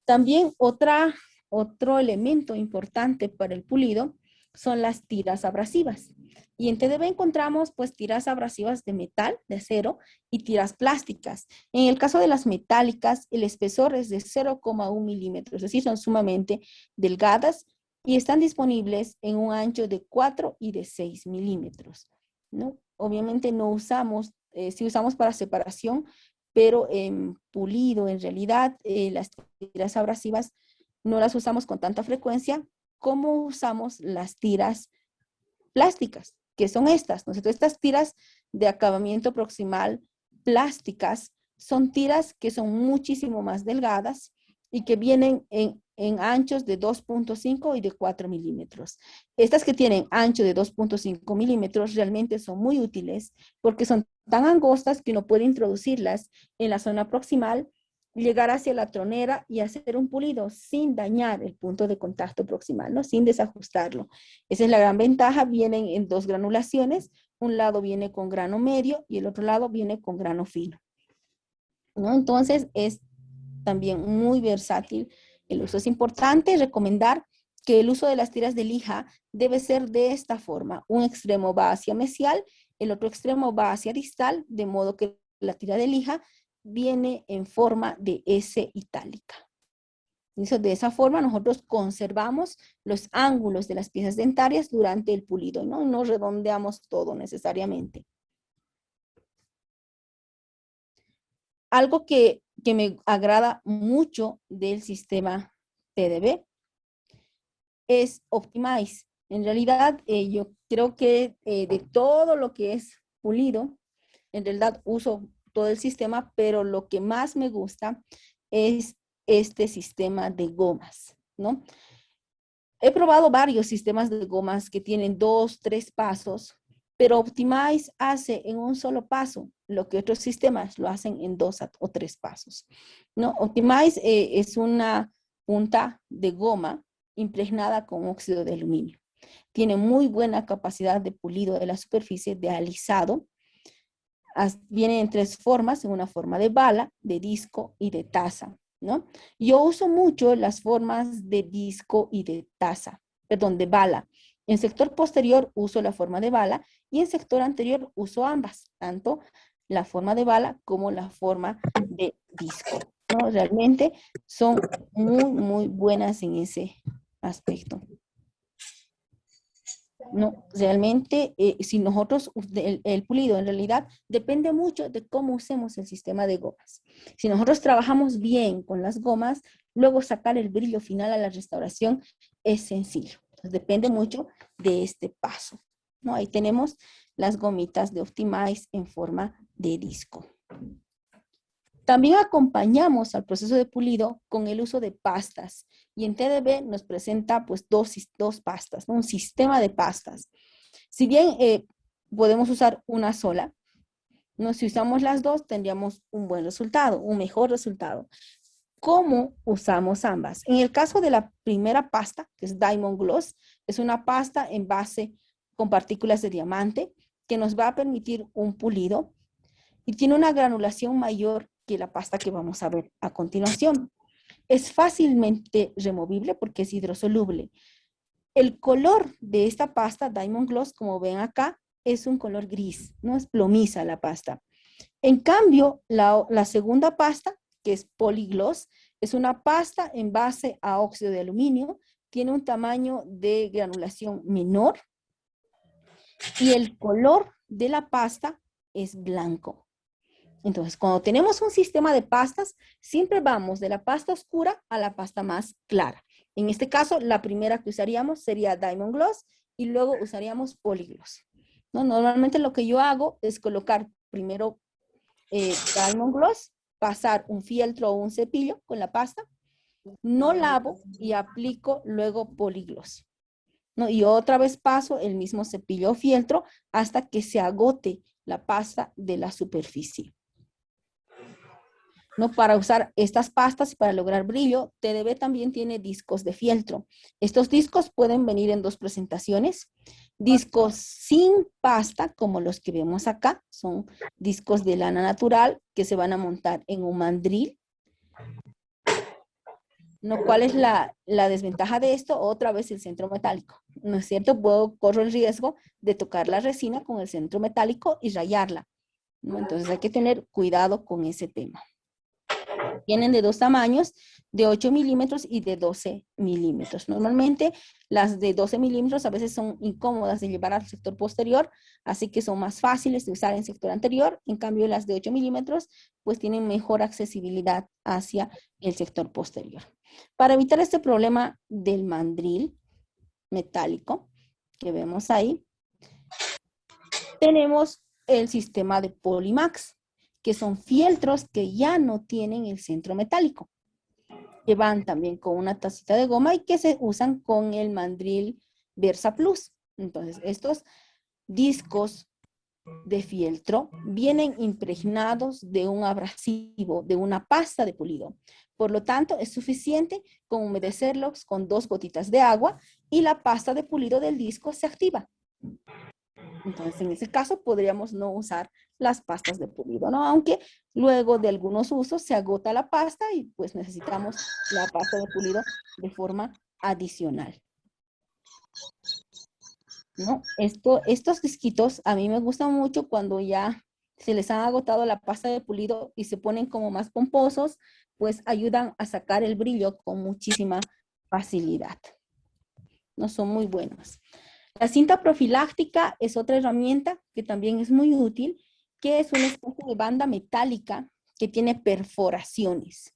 También otro elemento importante para el pulido son las tiras abrasivas. Y en TDB encontramos pues tiras abrasivas de metal, de acero, y tiras plásticas. En el caso de las metálicas, el espesor es de 0,1 milímetros, es decir, son sumamente delgadas y están disponibles en un ancho de 4 y de 6 milímetros, ¿no? Obviamente no usamos, sí usamos para separación, pero en pulido, en realidad, las tiras abrasivas no las usamos con tanta frecuencia como usamos las tiras plásticas, que son estas, ¿no? Entonces, estas tiras de acabamiento proximal plásticas son tiras que son muchísimo más delgadas y que vienen en anchos de 2.5 y de 4 milímetros. Estas que tienen ancho de 2.5 milímetros realmente son muy útiles porque son tan angostas que uno puede introducirlas en la zona proximal, llegar hacia la tronera y hacer un pulido sin dañar el punto de contacto proximal, ¿no? Sin desajustarlo. Esa es la gran ventaja. Vienen en dos granulaciones. Un lado viene con grano medio y el otro lado viene con grano fino, ¿no? Entonces es también muy versátil. El uso es importante recomendar que el uso de las tiras de lija debe ser de esta forma. Un extremo va hacia mesial, el otro extremo va hacia distal, de modo que la tira de lija viene en forma de S itálica. De esa forma nosotros conservamos los ángulos de las piezas dentarias durante el pulido, ¿no? No redondeamos todo necesariamente. Algo que me agrada mucho del sistema TDB es Optimize. En realidad, yo creo que de todo lo que es pulido, en realidad uso todo el sistema, pero lo que más me gusta es este sistema de gomas, ¿no? He probado varios sistemas de gomas que tienen 2, 3 pasos, pero Optimize hace en un solo paso lo que otros sistemas lo hacen en 2 o 3 pasos, ¿no? Optimize es una punta de goma impregnada con óxido de aluminio. Tiene muy buena capacidad de pulido de la superficie, de alisado. Viene en 3 formas, en una forma de bala, de disco y de taza, ¿no? Yo uso mucho las formas de disco y de taza, perdón, de bala. En sector posterior uso la forma de bala y en sector anterior uso ambas, tanto la forma de bala como la forma de disco, ¿no? Realmente son muy buenas en ese aspecto. No, realmente, si nosotros, el pulido en realidad depende mucho de cómo usemos el sistema de gomas. Si nosotros trabajamos bien con las gomas, luego sacar el brillo final a la restauración es sencillo. Entonces, depende mucho de este paso, ¿no? Ahí tenemos las gomitas de Optimize en forma de disco. También acompañamos al proceso de pulido con el uso de pastas. Y en TDB nos presenta pues dos pastas, ¿no? Un sistema de pastas. Si bien podemos usar una sola, ¿no? Si usamos las dos tendríamos un buen resultado, un mejor resultado. ¿Cómo usamos ambas? En el caso de la primera pasta, que es Diamond Gloss, es una pasta en base con partículas de diamante que nos va a permitir un pulido y tiene una granulación mayor que la pasta que vamos a ver a continuación. Es fácilmente removible porque es hidrosoluble. El color de esta pasta, Diamond Gloss, como ven acá, es un color gris, no es plomiza la pasta. En cambio, la segunda pasta, que es Polygloss, es una pasta en base a óxido de aluminio, tiene un tamaño de granulación menor y el color de la pasta es blanco. Entonces, cuando tenemos un sistema de pastas, siempre vamos de la pasta oscura a la pasta más clara. En este caso, la primera que usaríamos sería Diamond Gloss y luego usaríamos Polygloss, ¿no? Normalmente lo que yo hago es colocar primero Diamond Gloss, pasar un fieltro o un cepillo con la pasta, no lavo y aplico luego Polygloss, ¿no? Y otra vez paso el mismo cepillo o fieltro hasta que se agote la pasta de la superficie. ¿No? Para usar estas pastas y para lograr brillo, TDB también tiene discos de fieltro. Estos discos pueden venir en dos presentaciones. Discos sin pasta, como los que vemos acá, son discos de lana natural que se van a montar en un mandril. ¿No? ¿Cuál es la desventaja de esto? Otra vez el centro metálico, ¿no es cierto? Corro el riesgo de tocar la resina con el centro metálico y rayarla, ¿no? Entonces hay que tener cuidado con ese tema. Vienen de dos tamaños, de 8 milímetros y de 12 milímetros. Normalmente las de 12 milímetros a veces son incómodas de llevar al sector posterior, así que son más fáciles de usar en sector anterior. En cambio, las de 8 milímetros pues tienen mejor accesibilidad hacia el sector posterior. Para evitar este problema del mandril metálico que vemos ahí, tenemos el sistema de Polimax, que son fieltros que ya no tienen el centro metálico, que van también con una tacita de goma y que se usan con el mandril Versa Plus. Entonces, estos discos de fieltro vienen impregnados de un abrasivo, de una pasta de pulido. Por lo tanto, es suficiente con humedecerlos con 2 gotitas de agua y la pasta de pulido del disco se activa. Entonces, en ese caso, podríamos no usar las pastas de pulido, ¿no? Aunque luego de algunos usos se agota la pasta y pues necesitamos la pasta de pulido de forma adicional, ¿no? Estos disquitos a mí me gustan mucho cuando ya se les ha agotado la pasta de pulido y se ponen como más pomposos, pues ayudan a sacar el brillo con muchísima facilidad. No son muy buenos. La cinta profiláctica es otra herramienta que también es muy útil, que es una especie de banda metálica que tiene perforaciones.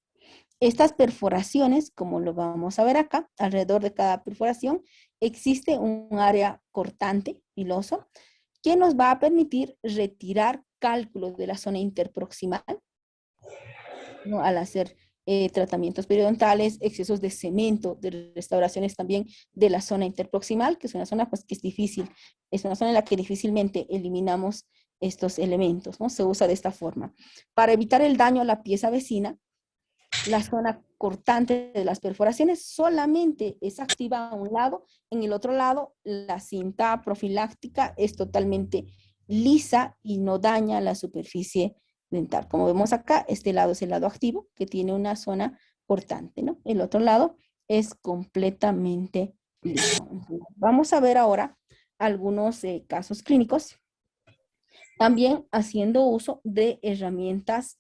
Estas perforaciones, como lo vamos a ver acá, alrededor de cada perforación existe un área cortante, filoso, que nos va a permitir retirar cálculos de la zona interproximal, ¿no? Al hacer tratamientos periodontales, excesos de cemento, de restauraciones también de la zona interproximal, que es una zona pues, que es difícil, es una zona en la que difícilmente eliminamos estos elementos, ¿no? Se usa de esta forma. Para evitar el daño a la pieza vecina, la zona cortante de las perforaciones solamente es activa a un lado, en el otro lado la cinta profiláctica es totalmente lisa y no daña la superficie dental. Como vemos acá, este lado es el lado activo, que tiene una zona cortante, ¿no? El otro lado es completamente liso. Vamos a ver ahora algunos casos clínicos, también haciendo uso de herramientas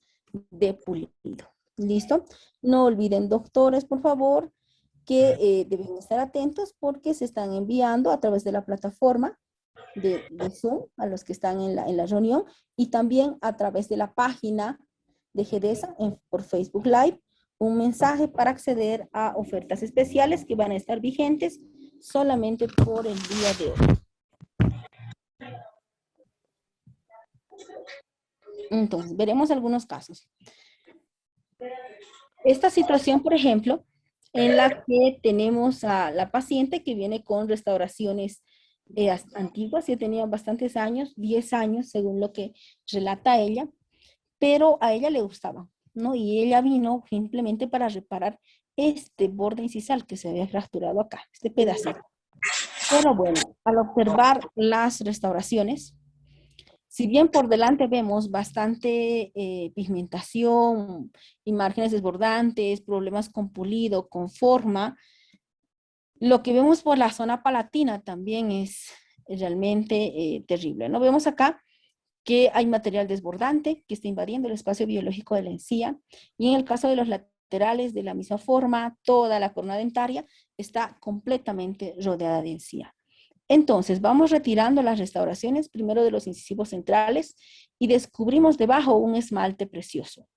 de pulido. ¿Listo? No olviden, doctores, por favor, que deben estar atentos porque se están enviando a través de la plataforma de Zoom a los que están en la reunión y también a través de la página de GEDESA por Facebook Live un mensaje para acceder a ofertas especiales que van a estar vigentes solamente por el día de hoy. Entonces, veremos algunos casos. Esta situación, por ejemplo, en la que tenemos a la paciente que viene con restauraciones antiguas, ya tenía bastantes años, 10 años según lo que relata ella, pero a ella le gustaba, ¿no? Y ella vino simplemente para reparar este borde incisal que se había fracturado acá, este pedacito. Pero bueno, al observar las restauraciones, si bien por delante vemos bastante pigmentación y márgenes desbordantes, problemas con pulido, con forma, lo que vemos por la zona palatina también es realmente terrible, ¿no? Vemos acá que hay material desbordante que está invadiendo el espacio biológico de la encía y en el caso de los laterales de la misma forma, toda la corona dentaria está completamente rodeada de encía. Entonces, vamos retirando las restauraciones primero de los incisivos centrales y descubrimos debajo un esmalte precioso,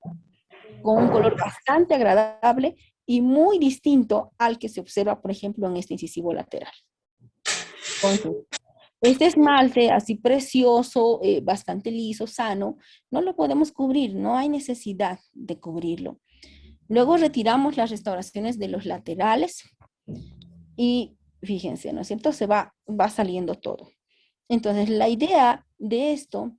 con un color bastante agradable y muy distinto al que se observa, por ejemplo, en este incisivo lateral. Entonces, este esmalte así precioso, bastante liso, sano, no lo podemos cubrir, no hay necesidad de cubrirlo. Luego retiramos las restauraciones de los laterales y fíjense, ¿no es cierto? Se va saliendo todo. Entonces, la idea de esto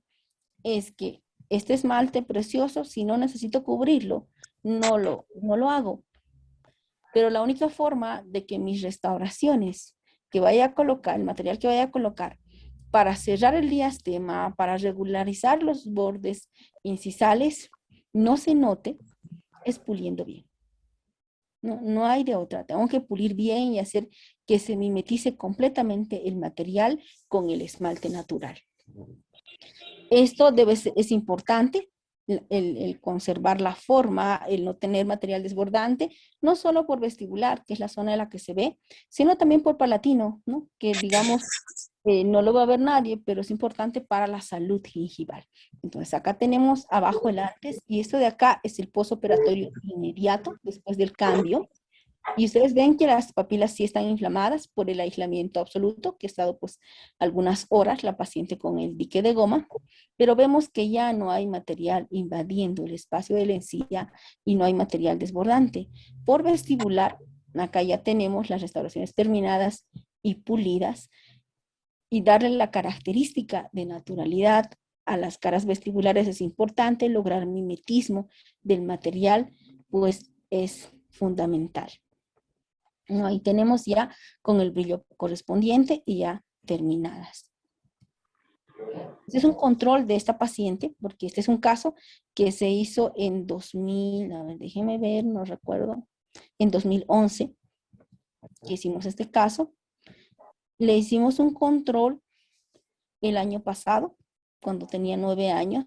es que este esmalte precioso, si no necesito cubrirlo, no lo hago. Pero la única forma de que mis restauraciones que vaya a colocar, el material que vaya a colocar, para cerrar el diastema, para regularizar los bordes incisales, no se note, es puliendo bien. No hay de otra. Tengo que pulir bien y hacer que se mimetice completamente el material con el esmalte natural. Esto es importante el conservar la forma, el no tener material desbordante, no solo por vestibular, que es la zona en la que se ve, sino también por palatino, ¿no? Que digamos, no lo va a ver nadie, pero es importante para la salud gingival. Entonces acá tenemos abajo el antes y esto de acá es el postoperatorio inmediato después del cambio. Y ustedes ven que las papilas sí están inflamadas por el aislamiento absoluto, que ha estado pues algunas horas la paciente con el dique de goma, pero vemos que ya no hay material invadiendo el espacio de la encía y no hay material desbordante. Por vestibular, acá ya tenemos las restauraciones terminadas y pulidas y darle la característica de naturalidad a las caras vestibulares es importante, lograr mimetismo del material pues es fundamental. ¿No? Ahí tenemos ya con el brillo correspondiente y ya terminadas. Este es un control de esta paciente, porque este es un caso que se hizo en 2000, a ver, déjeme ver, no recuerdo, en 2011, que hicimos este caso. Le hicimos un control el año pasado, cuando tenía 9 años.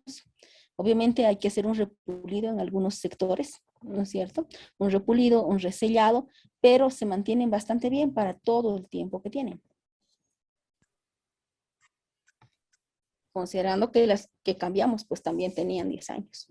Obviamente hay que hacer un repulido en algunos sectores, ¿no es cierto? Un repulido, un resellado, pero se mantienen bastante bien para todo el tiempo que tienen. Considerando que las que cambiamos pues también tenían 10 años.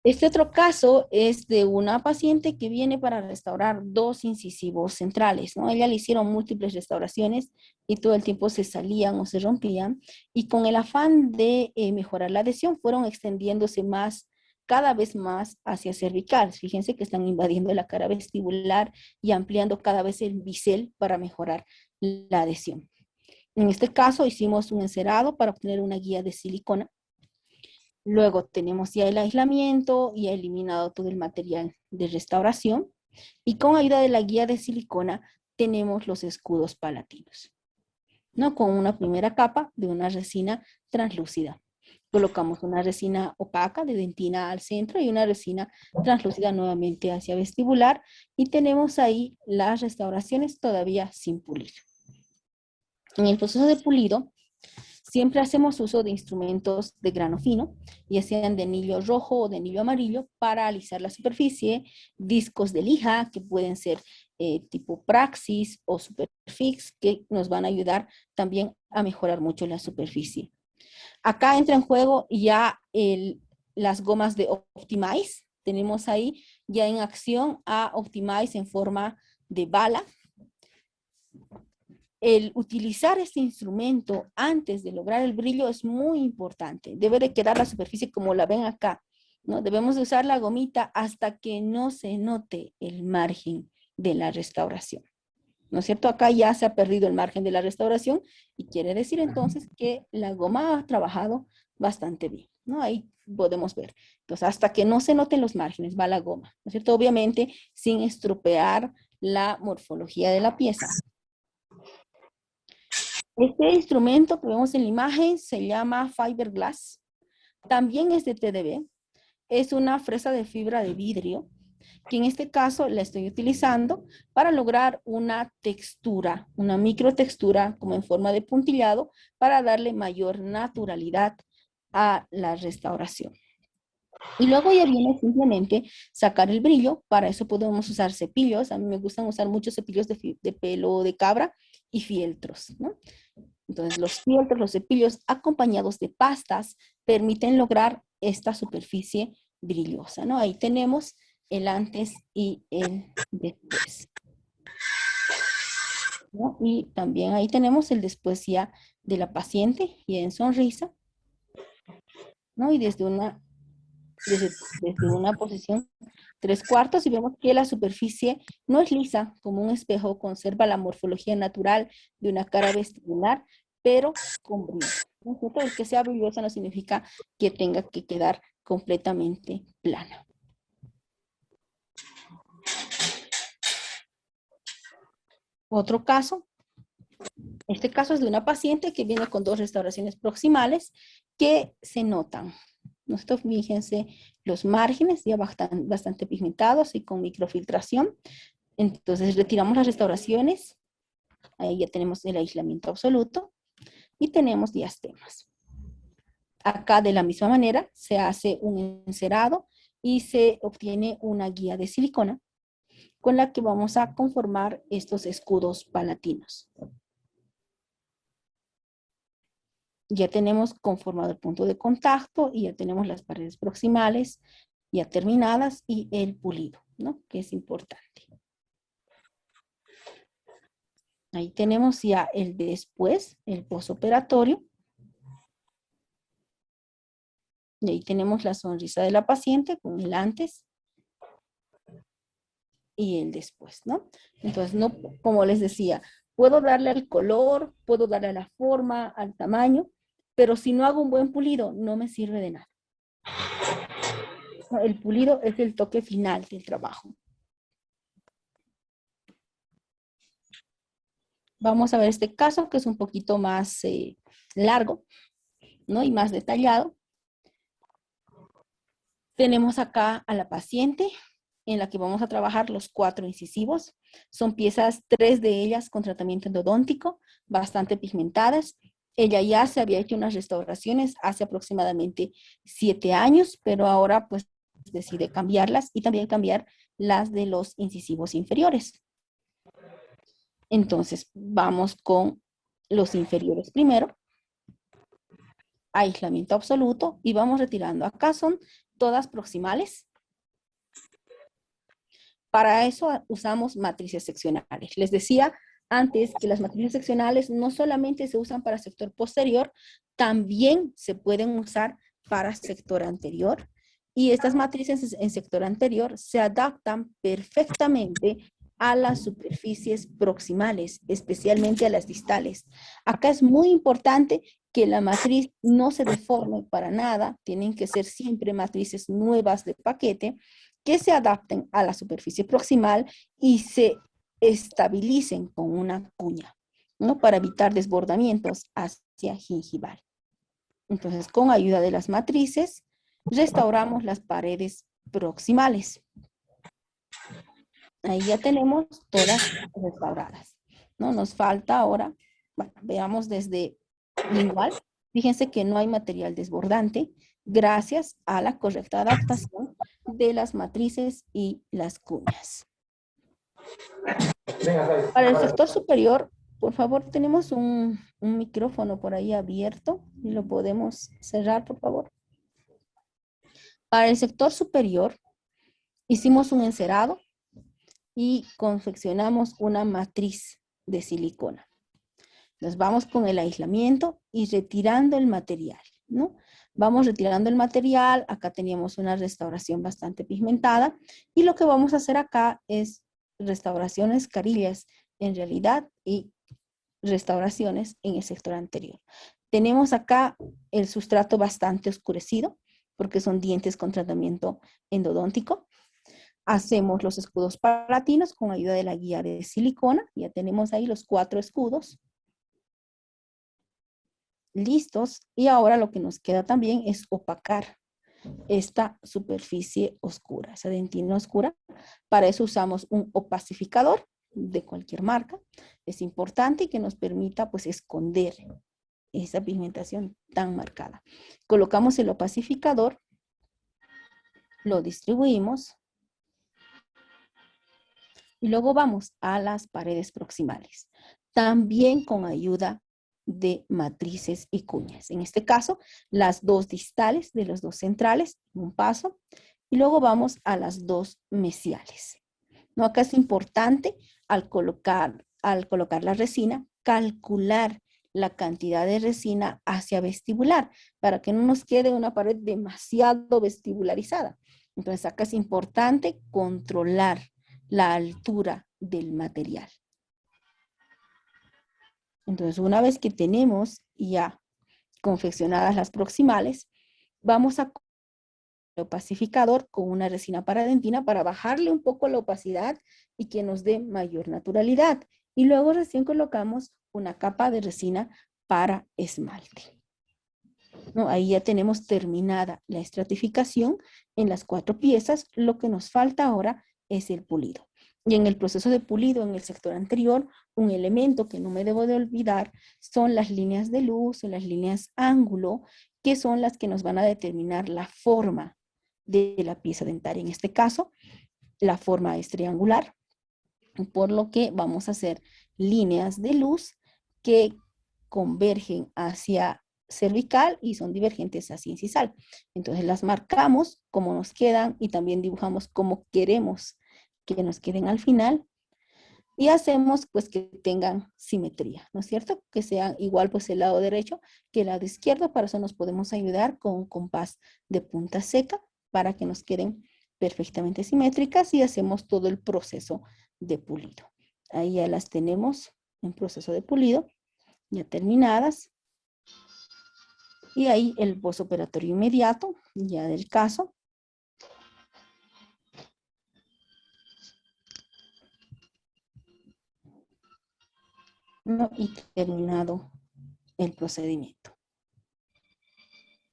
Este otro caso es de una paciente que viene para restaurar 2 incisivos centrales, ¿no? A ella le hicieron múltiples restauraciones y todo el tiempo se salían o se rompían y con el afán de mejorar la adhesión fueron extendiéndose más, cada vez más hacia cervicales. Fíjense que están invadiendo la cara vestibular y ampliando cada vez el bisel para mejorar la adhesión. En este caso hicimos un encerado para obtener una guía de silicona. Luego tenemos ya el aislamiento y eliminado todo el material de restauración. Y con ayuda de la guía de silicona tenemos los escudos palatinos, ¿no? Con una primera capa de una resina translúcida. Colocamos una resina opaca de dentina al centro y una resina translúcida nuevamente hacia vestibular. Y tenemos ahí las restauraciones todavía sin pulir. En el proceso de pulido, siempre hacemos uso de instrumentos de grano fino, ya sean de anillo rojo o de anillo amarillo, para alisar la superficie, discos de lija, que pueden ser tipo Praxis o Superfix, que nos van a ayudar también a mejorar mucho la superficie. Acá entra en juego ya las gomas de Optimize. Tenemos ahí ya en acción a Optimize en forma de bala. El utilizar este instrumento antes de lograr el brillo es muy importante. Debe de quedar la superficie como la ven acá, ¿no? Debemos de usar la gomita hasta que no se note el margen de la restauración, ¿no es cierto? Acá ya se ha perdido el margen de la restauración y quiere decir entonces que la goma ha trabajado bastante bien, ¿no? Ahí podemos ver. Entonces, hasta que no se noten los márgenes va la goma, ¿no es cierto? Obviamente sin estropear la morfología de la pieza. Este instrumento que vemos en la imagen se llama Fiberglass. También es de TDB. Es una fresa de fibra de vidrio, que en este caso la estoy utilizando para lograr una textura, una microtextura como en forma de puntillado para darle mayor naturalidad a la restauración. Y luego ya viene simplemente sacar el brillo. Para eso podemos usar cepillos. A mí me gustan usar muchos cepillos de pelo de cabra y fieltros, ¿no? Entonces los fieltros, los cepillos acompañados de pastas permiten lograr esta superficie brillosa, ¿no? Ahí tenemos el antes y el después, ¿no? Y también ahí tenemos el después ya de la paciente y en sonrisa, ¿no? Y desde una posición 3/4 y vemos que la superficie no es lisa como un espejo, conserva la morfología natural de una cara vestibular, pero con brillo. ¿No? El que sea brillosa no significa que tenga que quedar completamente plana. Otro caso, este caso es de una paciente que viene con 2 restauraciones proximales que se notan. Nosotros, fíjense, los márgenes ya bastante pigmentados y con microfiltración. Entonces retiramos las restauraciones. Ahí ya tenemos el aislamiento absoluto y tenemos diastemas. Acá de la misma manera se hace un encerado y se obtiene una guía de silicona con la que vamos a conformar estos escudos palatinos. Ya tenemos conformado el punto de contacto y ya tenemos las paredes proximales ya terminadas y el pulido, ¿no? Que es importante. Ahí tenemos ya el después, el posoperatorio. Y ahí tenemos la sonrisa de la paciente con el antes y el después, ¿no? Entonces, no, como les decía, puedo darle al color, puedo darle a la forma, al tamaño, pero si no hago un buen pulido, no me sirve de nada. El pulido es el toque final del trabajo. Vamos a ver este caso que es un poquito más largo, ¿no? Y más detallado. Tenemos acá a la paciente en la que vamos a trabajar los 4 incisivos. Son piezas, 3 de ellas con tratamiento endodóntico, bastante pigmentadas. Ella ya se había hecho unas restauraciones hace aproximadamente 7 años, pero ahora pues decide cambiarlas y también cambiar las de los incisivos inferiores. Entonces vamos con los inferiores primero. Aislamiento absoluto y vamos retirando. Acá son todas proximales. Para eso usamos matrices seccionales. Les decía antes que las matrices seccionales no solamente se usan para sector posterior, también se pueden usar para sector anterior. Y estas matrices en sector anterior se adaptan perfectamente a las superficies proximales, especialmente a las distales. Acá es muy importante que la matriz no se deforme para nada, tienen que ser siempre matrices nuevas de paquete, que se adapten a la superficie proximal y se estabilicen con una cuña, ¿no? Para evitar desbordamientos hacia gingival. Entonces, con ayuda de las matrices, restauramos las paredes proximales. Ahí ya tenemos todas restauradas, ¿no? Nos falta ahora, bueno, veamos desde lingual. Fíjense que no hay material desbordante gracias a la correcta adaptación de las matrices y las cuñas. Para el sector superior, por favor, tenemos un micrófono por ahí abierto y lo podemos cerrar, por favor. Para el sector superior, hicimos un encerado y confeccionamos una matriz de silicona. Nos vamos con el aislamiento y retirando el material, ¿no? Vamos retirando el material, acá teníamos una restauración bastante pigmentada y lo que vamos a hacer acá es restauraciones carillas en realidad y restauraciones en el sector anterior. Tenemos acá el sustrato bastante oscurecido porque son dientes con tratamiento endodóntico. Hacemos los escudos palatinos con ayuda de la guía de silicona. Ya tenemos ahí los 4 escudos listos. Y ahora lo que nos queda también es opacar esta superficie oscura, esa dentina oscura. Para eso usamos un opacificador de cualquier marca. Es importante que nos permita pues esconder esa pigmentación tan marcada. Colocamos el opacificador, lo distribuimos y luego vamos a las paredes proximales. También con ayuda de matrices y cuñas. En este caso, las 2 distales de los 2 centrales, un paso, y luego vamos a las 2 mesiales. ¿No? Acá es importante al colocar la resina, calcular la cantidad de resina hacia vestibular, para que no nos quede una pared demasiado vestibularizada. Entonces acá es importante controlar la altura del material. Entonces, una vez que tenemos ya confeccionadas las proximales, vamos a el opacificador con una resina paradentina para bajarle un poco la opacidad y que nos dé mayor naturalidad. Y luego recién colocamos una capa de resina para esmalte. ¿No? Ahí ya tenemos terminada la estratificación en las 4 piezas. Lo que nos falta ahora es el pulido. Y en el proceso de pulido, en el sector anterior, un elemento que no me debo de olvidar son las líneas de luz o las líneas ángulo, que son las que nos van a determinar la forma de la pieza dentaria. En este caso, la forma es triangular, por lo que vamos a hacer líneas de luz que convergen hacia cervical y son divergentes hacia incisal. Entonces las marcamos como nos quedan y también dibujamos como queremos que nos queden al final y hacemos pues que tengan simetría, ¿no es cierto? Que sean igual pues el lado derecho que el lado izquierdo. Para eso nos podemos ayudar con un compás de punta seca para que nos queden perfectamente simétricas y hacemos todo el proceso de pulido. Ahí ya las tenemos en proceso de pulido, ya terminadas. Y ahí el postoperatorio inmediato, ya del caso. ¿No? Y terminado el procedimiento.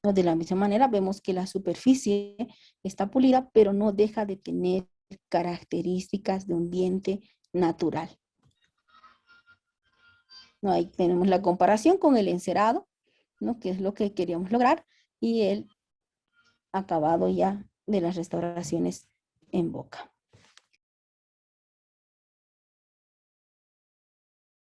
De la misma manera vemos que la superficie está pulida, pero no deja de tener características de un diente natural. ¿No? Ahí tenemos la comparación con el encerado, ¿no? Que es lo que queríamos lograr, y el acabado ya de las restauraciones en boca.